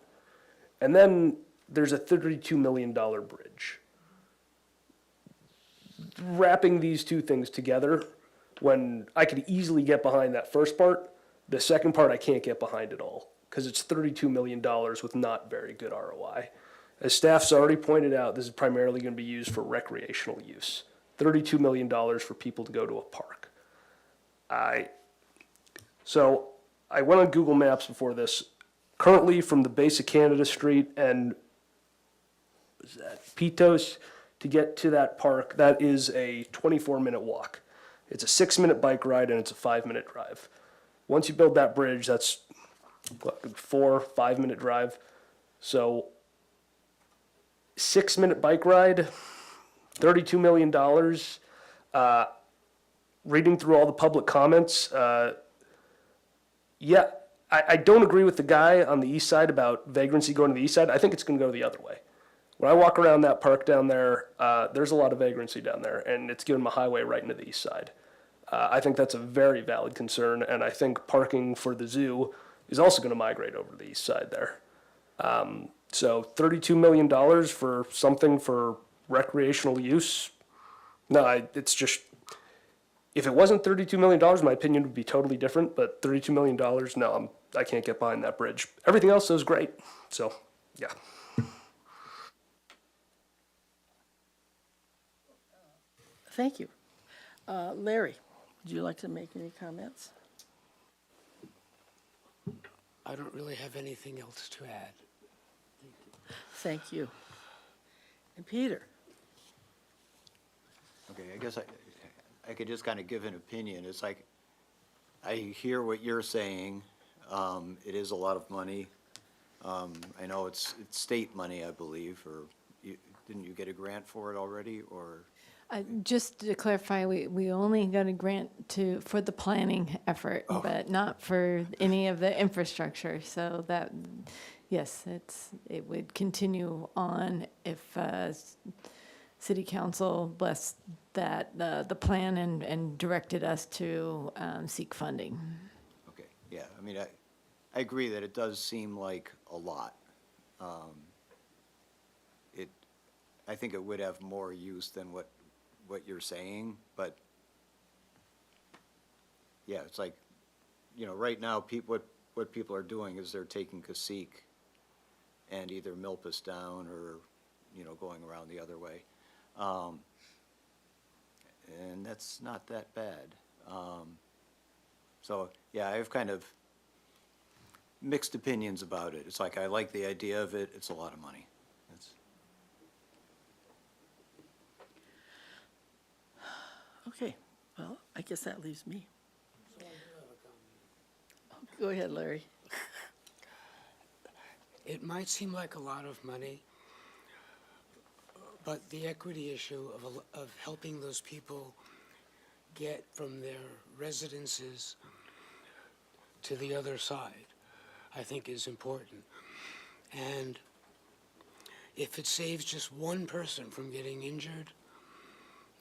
And then there's a $32 million bridge. Wrapping these two things together, when I could easily get behind that first part, the second part I can't get behind at all, because it's $32 million with not very good ROI. As staff's already pointed out, this is primarily going to be used for recreational use. $32 million for people to go to a park. So I went on Google Maps before this. currently from the base of Canada Street and is that Pitos to get to that park, that is a 24-minute walk. It's a 6-minute bike ride and it's a 5-minute drive. Once you build that bridge, that's what, 4-5-minute drive. So 6-minute bike ride, $32 million. Reading through all the public comments, yeah, I don't agree with the guy on the east side about vagrancy going to the east side. I think it's going to go the other way. When I walk around that park down there, there's a lot of vagrancy down there, and it's giving them a highway right into the east side. I think that's a very valid concern, and I think parking for the zoo is also going to migrate over to the east side there. So $32 million for something for recreational use? No, it's just, if it wasn't $32 million, my opinion would be totally different, but $32 million, no, I can't get behind that bridge. Everything else is great, so, yeah. Thank you. Larry, would you like to make any comments? I don't really have anything else to add. Thank you. And Peter? Okay, I guess I could just kind of give an opinion. It's like, I hear what you're saying. It is a lot of money. I know it's state money, I believe, or didn't you get a grant for it already, or? Just to clarify, we only got a grant for the planning effort, but not for any of the infrastructure. So that, yes, it would continue on if City Council blessed that, the plan and directed us to seek funding. Okay, yeah, I mean, I agree that it does seem like a lot. I think it would have more use than what you're saying, but yeah, it's like, right now, what people are doing is they're taking Cacique and either Milpas down or, going around the other way. And that's not that bad. So, yeah, I have kind of mixed opinions about it. It's like, I like the idea of it, it's a lot of money. Okay, well, I guess that leaves me. Go ahead, Larry. It might seem like a lot of money, but the equity issue of helping those people get from their residences to the other side, I think is important. And if it saves just one person from getting injured,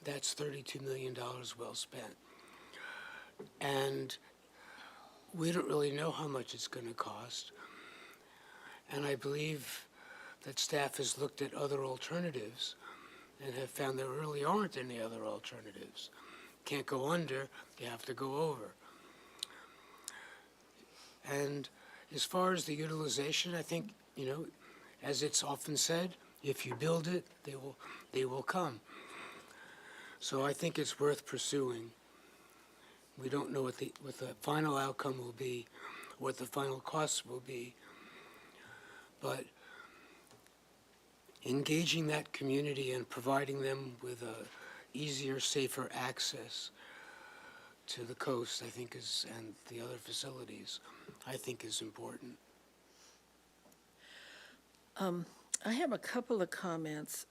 that's $32 million well spent. And we don't really know how much it's going to cost. And I believe that staff has looked at other alternatives and have found there really aren't any other alternatives. Can't go under, you have to go over. And as far as the utilization, I think, as it's often said, if you build it, they will come. So I think it's worth pursuing. We don't know what the final outcome will be, what the final costs will be, but engaging that community and providing them with easier, safer access to the coast, I think and the other facilities, I think is important. I have a couple of comments.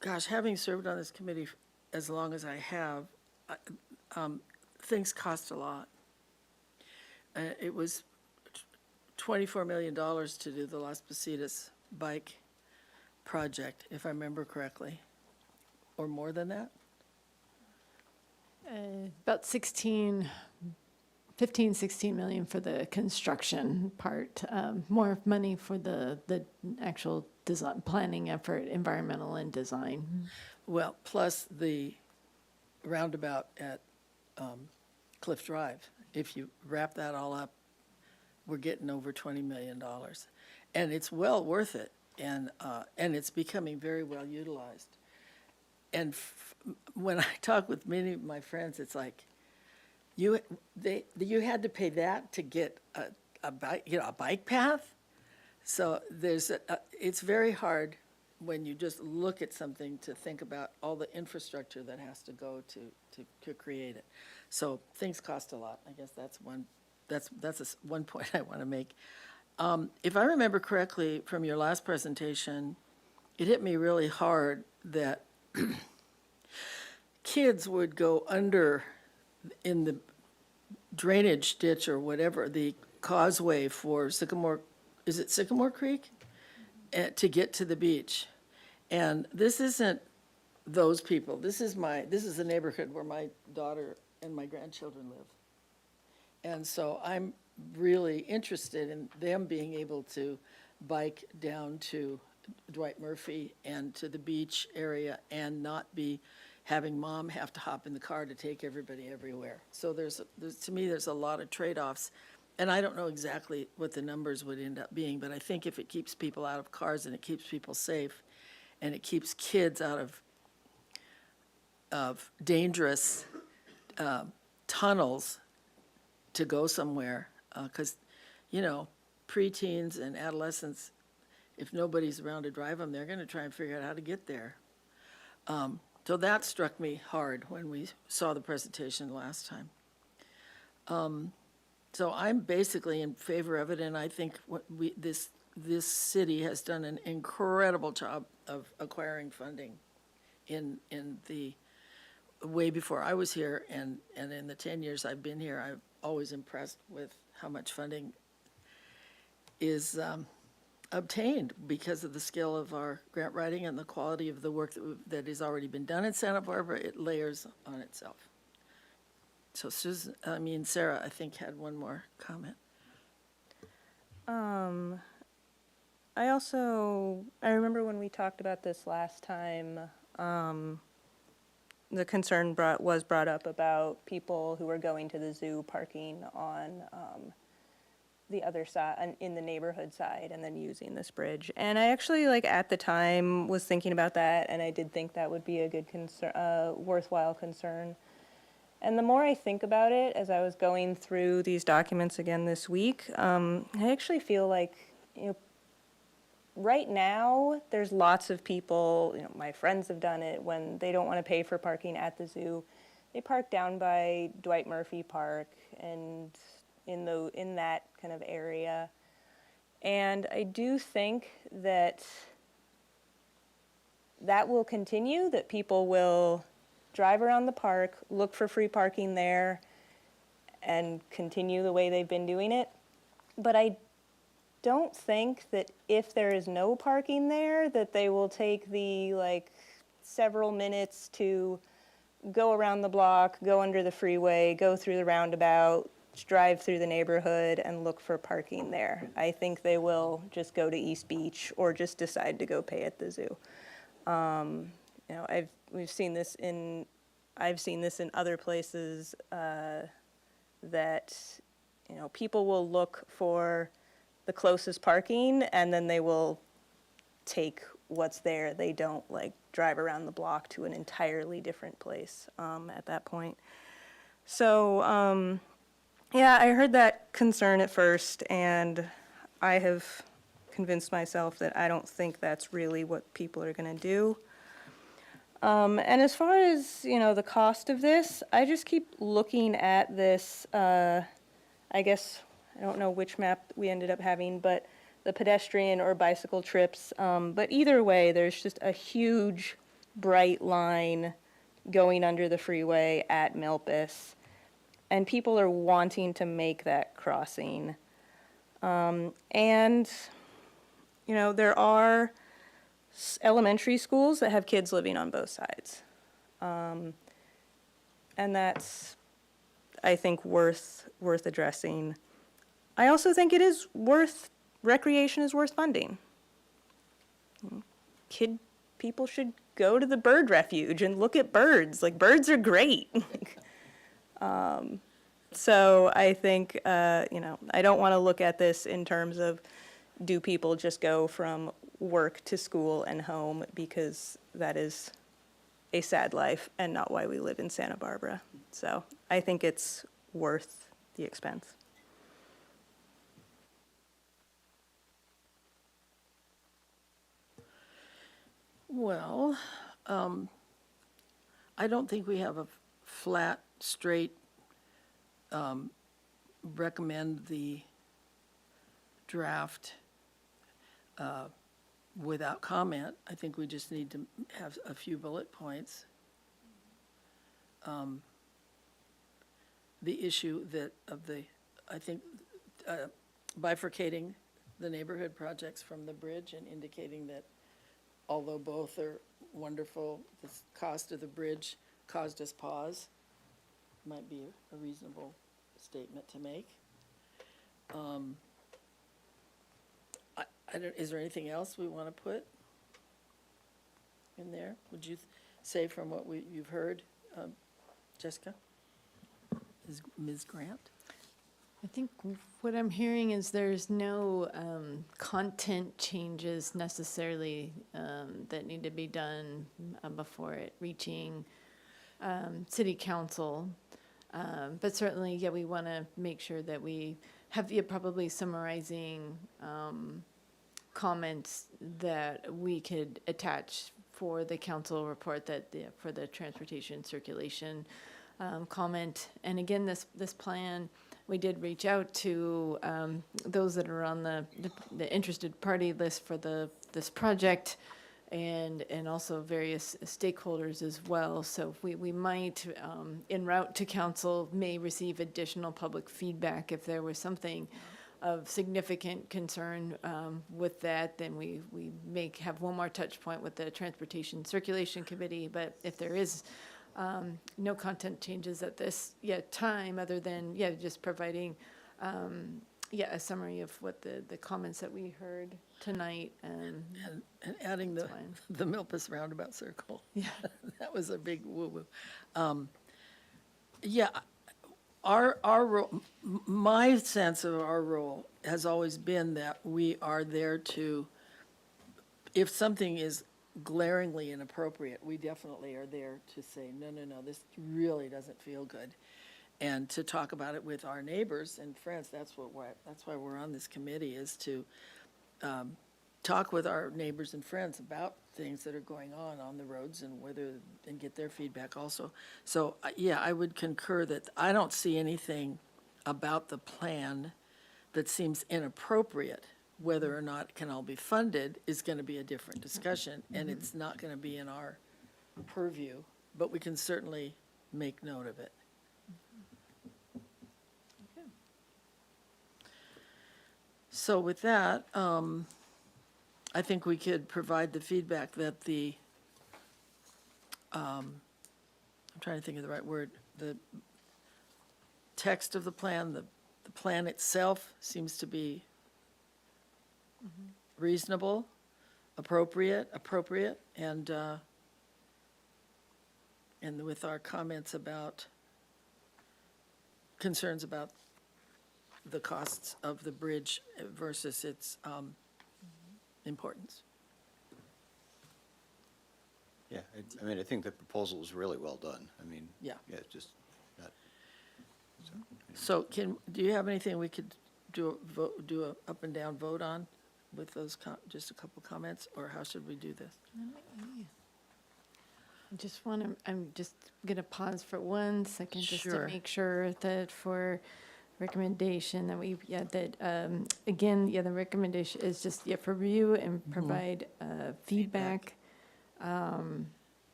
Gosh, having served on this committee as long as I have, things cost a lot. It was $24 million to do the Las Positas bike project, if I remember correctly, or more than that? About 16 million for the construction part, more money for the actual design, planning effort, environmental and design. Well, plus the roundabout at Cliff Drive. If you wrap that all up, we're getting over $20 million. And it's well worth it, and it's becoming very well utilized. And when I talk with many of my friends, it's like, you had to pay that to get a bike path. So it's very hard when you just look at something to think about all the infrastructure that has to go to create it. So things cost a lot. I guess that's one point I want to make. If I remember correctly from your last presentation, it hit me really hard that kids would go under in the drainage ditch or whatever, the causeway for Sycamore, is it Sycamore Creek? To get to the beach. And this isn't those people. This is the neighborhood where my daughter and my grandchildren live. And so I'm really interested in them being able to bike down to Dwight Murphy and to the beach area and not be having mom have to hop in the car to take everybody everywhere. So to me, there's a lot of trade-offs. And I don't know exactly what the numbers would end up being, but I think if it keeps people out of cars and it keeps people safe and it keeps kids out of dangerous tunnels to go somewhere, because, preteens and adolescents, if nobody's around to drive them, they're going to try and figure out how to get there. So that struck me hard when we saw the presentation last time. So I'm basically in favor of it, and I think this city has done an incredible job of acquiring funding in the way before I was here, and in the 10 years I've been here, I'm always impressed with how much funding is obtained because of the skill of our grant writing and the quality of the work that has already been done in Santa Barbara. It layers on itself. So Sarah, I think, had one more comment. I remember when we talked about this last time, the concern was brought up about people who were going to the zoo parking on the other side, in the neighborhood side, and then using this bridge. And I actually, at the time, was thinking about that, and I did think that would be a good concern, worthwhile concern. And the more I think about it, as I was going through these documents again this week, I actually feel like, right now, there's lots of people, my friends have done it, when they don't want to pay for parking at the zoo, they park down by Dwight Murphy Park and in that kind of area. And I do think that will continue, that people will drive around the park, look for free parking there, and continue the way they've been doing it. But I don't think that if there is no parking there, that they will take the several minutes to go around the block, go under the freeway, go through the roundabout, drive through the neighborhood and look for parking there. I think they will just go to East Beach or just decide to go pay at the zoo. I've seen this in other places that people will look for the closest parking and then they will take what's there. They don't drive around the block to an entirely different place at that point. So yeah, I heard that concern at first, and I have convinced myself that I don't think that's really what people are going to do. And as far as, the cost of this, I just keep looking at this, I guess, I don't know which map we ended up having, but the pedestrian or bicycle trips. But either way, there's just a huge bright line going under the freeway at Milpas. And people are wanting to make that crossing. And, there are elementary schools that have kids living on both sides. And that's, I think, worth addressing. I also think recreation is worth funding. People should go to the bird refuge and look at birds. Birds are great. So I think, I don't want to look at this in terms of do people just go from work to school and home, because that is a sad life and not why we live in Santa Barbara. So I think it's worth the expense. Well, I don't think we have a flat, straight, recommend the draft without comment. I think we just need to have a few bullet points. The issue I think, bifurcating the neighborhood projects from the bridge and indicating that although both are wonderful, the cost of the bridge caused us pause, might be a reasonable statement to make. Is there anything else we want to put in there? Would you say from what you've heard, Jessica? Ms. Grant? I think what I'm hearing is there's no content changes necessarily that need to be done before it reaching city council. But certainly, yeah, we want to make sure that we have probably summarizing comments that we could attach for the council report for the transportation circulation comment. And again, this plan, we did reach out to those that are on the interested party list for this project, and also various stakeholders as well. So we might, en route to council, may receive additional public feedback. If there was something of significant concern with that, then we may have one more touch point with the Transportation Circulation Committee. But if there is no content changes at this time, other than just providing a summary of what the comments that we heard tonight, and adding that's fine. the Milpas roundabout circle. Yeah. That was a big woo-woo. Our role, my sense of our role has always been that we are there to, if something is glaringly inappropriate, we definitely are there to say, no, this really doesn't feel good. And to talk about it with our neighbors and friends. That's why we're on this committee, is to talk with our neighbors and friends about things that are going on the roads, and get their feedback also. So, I would concur that I don't see anything about the plan that seems inappropriate. Whether or not it can all be funded is going to be a different discussion, and it's not going to be in our purview, but we can certainly make note of it. So with that, I think we could provide the feedback that I'm trying to think of the right word, the text of the plan, the plan itself seems to be reasonable, appropriate, and with our comments about concerns about the costs of the bridge versus its importance. Yeah, I think the proposal is really well done. Yeah. It's just not, So do you have anything we could do a up and down vote on with those, just a couple comments, or how should we do this? I'm just going to pause for 1 second just to Sure. make sure that for recommendation that again, the recommendation is just, for review and provide feedback.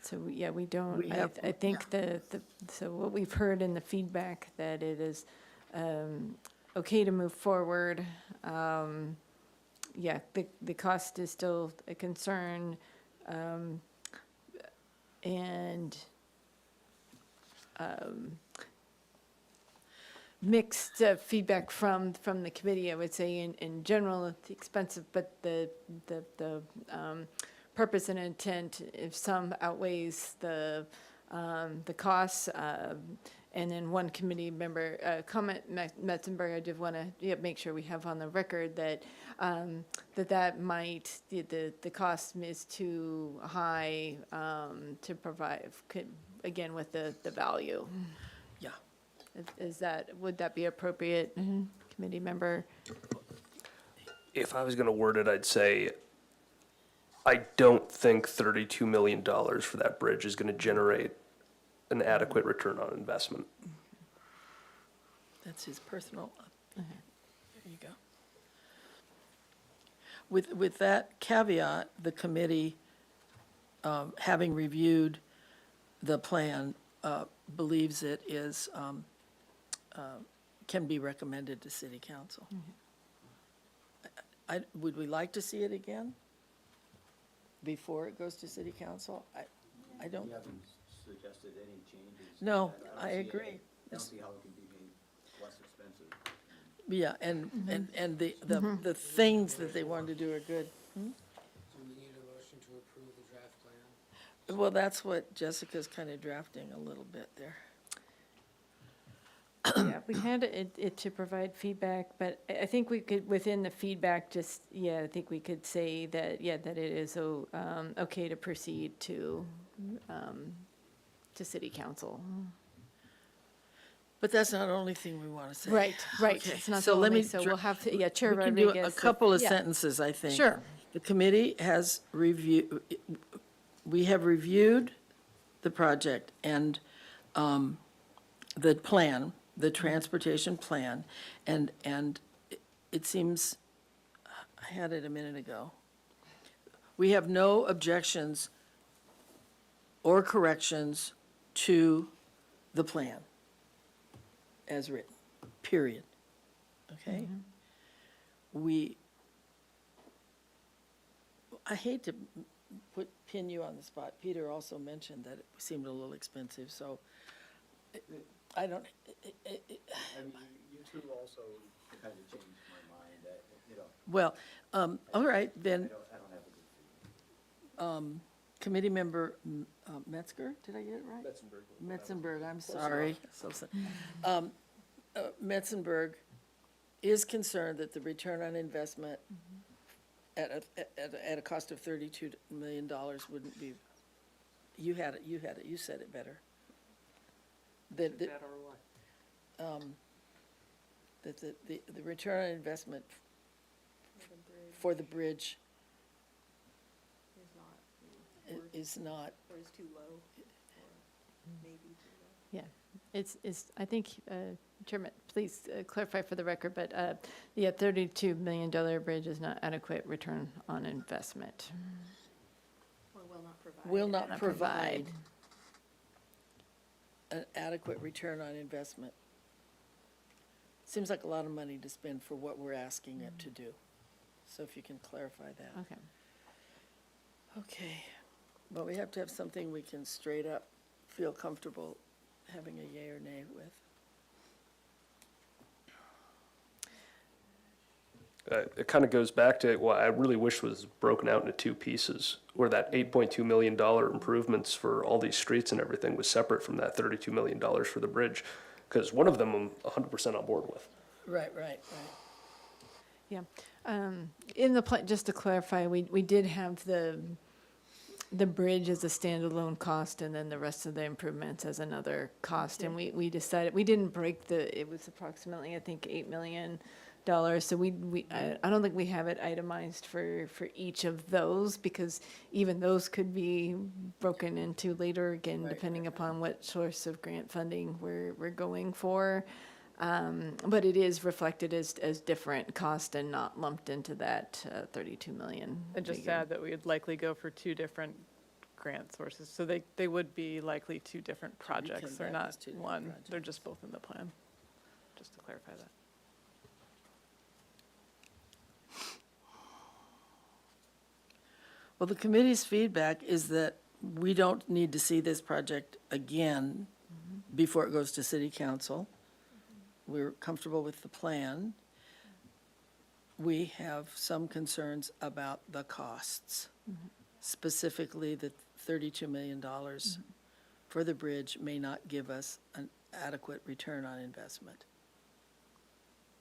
So, we don't, We have- I think so what we've heard in the feedback, that it is okay to move forward. The cost is still a concern, and mixed feedback from the committee. I would say in general it's expensive, but the purpose and intent, if some outweighs the costs. And then one committee member comment, Metzenberg, I did want to make sure we have on the record that that might, the cost is too high to provide, again, with the value. Yeah. Would that be appropriate, committee member? If I was going to word it, I'd say I don't think $32 million for that bridge is going to generate an adequate return on investment. That's his personal, there you go. With that caveat, the committee, having reviewed the plan, believes it is, can be recommended to city council. Would we like to see it again before it goes to city council? I don't, You haven't suggested any changes? no, don't I see it. agree. I don't see how it can be made less expensive. Yeah, and the things that they wanted to do are good. Do we need a motion to approve the draft plan? Well, that's what Jessica's kind of drafting a little bit there. Yeah, we had it to provide feedback, but I think we could, within the feedback, just, yeah, I think we could say that, yeah, that it is okay to proceed to city council. But that's not the only thing we want to say. Right, right. Okay, It's not so the let only, me so dra- we'll have to, yeah, Chair We can do Rodriguez. a couple of yeah. sentences, I think. Sure. The committee has reviewed, we have reviewed the project and the plan, the transportation plan, and it seems, I had it a minute ago. We have no objections or corrections to the plan as written, period. Okay? I hate to pin you on the spot. Peter also mentioned that it seemed a little expensive, so I don't, I mean, you two also kind of changed my mind, that, you know, well, all right, then, I don't have a good feeling. committee member Metzger, did I get it right? Metzenberg, I'm sorry. So Metzenberg is concerned that the return on investment at a cost of $32 million wouldn't be, you had it, you said it better. That the return on investment for the bridge is not. Or is too low, maybe too low. Yeah, it's, I think, Chairman, please clarify for the record, but, yeah, $32 million bridge is not adequate return on investment. Or will not provide. Will not Not provide an adequate return on investment. Seems like a lot of money to spend for what we're asking it to do. So if you can clarify that. Okay. Okay, but we have to have something we can straight up feel comfortable having a yay or nay with. It kind of goes back to what I really wish was broken out into two pieces, where that $8.2 million improvements for all these streets and everything was separate from that $32 million for the bridge, because one of them I'm 100% on board with. Right. Yeah. In the plan, just to clarify, we did have the bridge as a standalone cost and then the rest of the improvements as another cost. And we decided, we didn't break it was approximately, I think, $8 million. So I don't think we have it itemized for each of those, because even those could be broken into later, again, Right, depending upon what source of grant funding we're going for. But it is reflected as different cost and not lumped into that 32 million. And just figure. add that we would likely go for two different grant sources. So they would be likely two different projects. They're back not as two different one. projects. They're just both in the plan, just to clarify that. Well, the committee's feedback is that we don't need to see this project again before it goes to city council. We're comfortable with the plan. We have some concerns about the costs, specifically the $32 million for the bridge may not give us an adequate return on investment.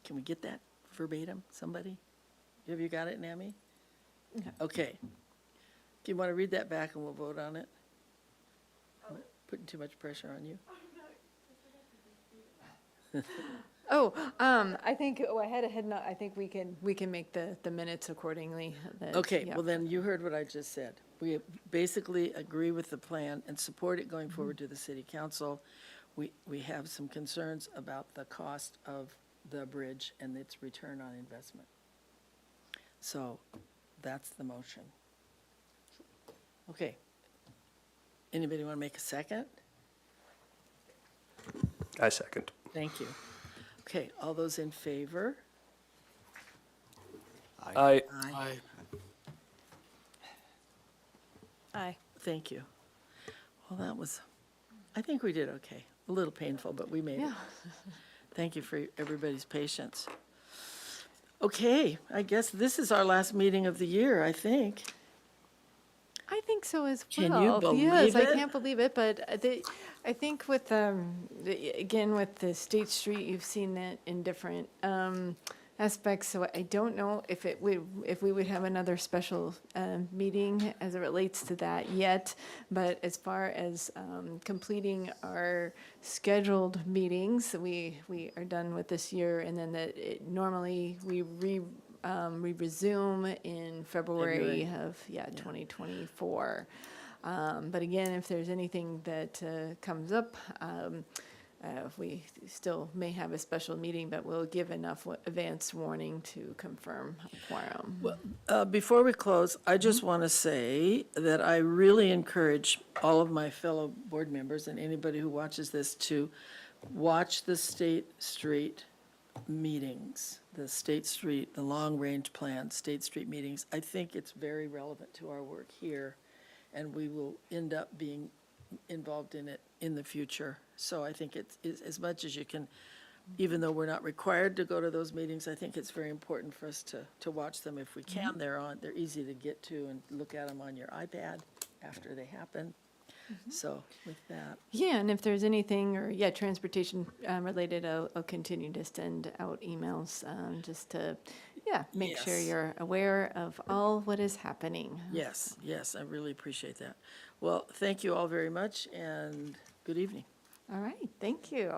Can we get that verbatim, somebody? Have you got it, Nami? Okay. Okay. Do you want to read that back and we'll vote on it? Putting too much pressure on you? I think, I had a head nod, I think we can make the minutes accordingly. that- Okay, yeah. well then, you heard what I just said. We basically agree with the plan and support it going forward to the city council. We have some concerns about the cost of the bridge and its return on investment. So, that's the motion. Okay. Anybody want to make a second? I second. Thank you. Okay, all those in favor? I Aye. Aye. Thank you. Well, that was, I think we did okay. A little painful, but we made it. Yeah. Thank you for everybody's patience. Okay, I guess this is our last meeting of the year, I think. I think so as Can well. you believe Yes, I it? can't believe it, but I think with, again, with the State Street, you've seen that in different aspects, so I don't know if we would have another special meeting as it relates to that yet, but as far as completing our scheduled meetings, we are done with this year, and then normally we resume in February of, 2024. But again, if there's anything that comes up, we still may have a special meeting, but we'll give enough advance warning to confirm a quorum. Before we close, I just want to say that I really encourage all of my fellow board members and anybody who watches this to watch the State Street meetings, the State Street, the long-range plan, State Street meetings. I think it's very relevant to our work here, and we will end up being involved in it in the future. So I think it's as much as you can, even though we're not required to go to those meetings, I think it's very important for us to watch them if we can. They're easy to get to and look at them on your iPad after they happen. So with that, Yeah, and if there's anything, or, transportation related, I'll continue to send out emails, just to, make sure Yes. you're aware of all what is happening. yes, I really appreciate that. Well, thank you all very much, and good evening. All right, thank you.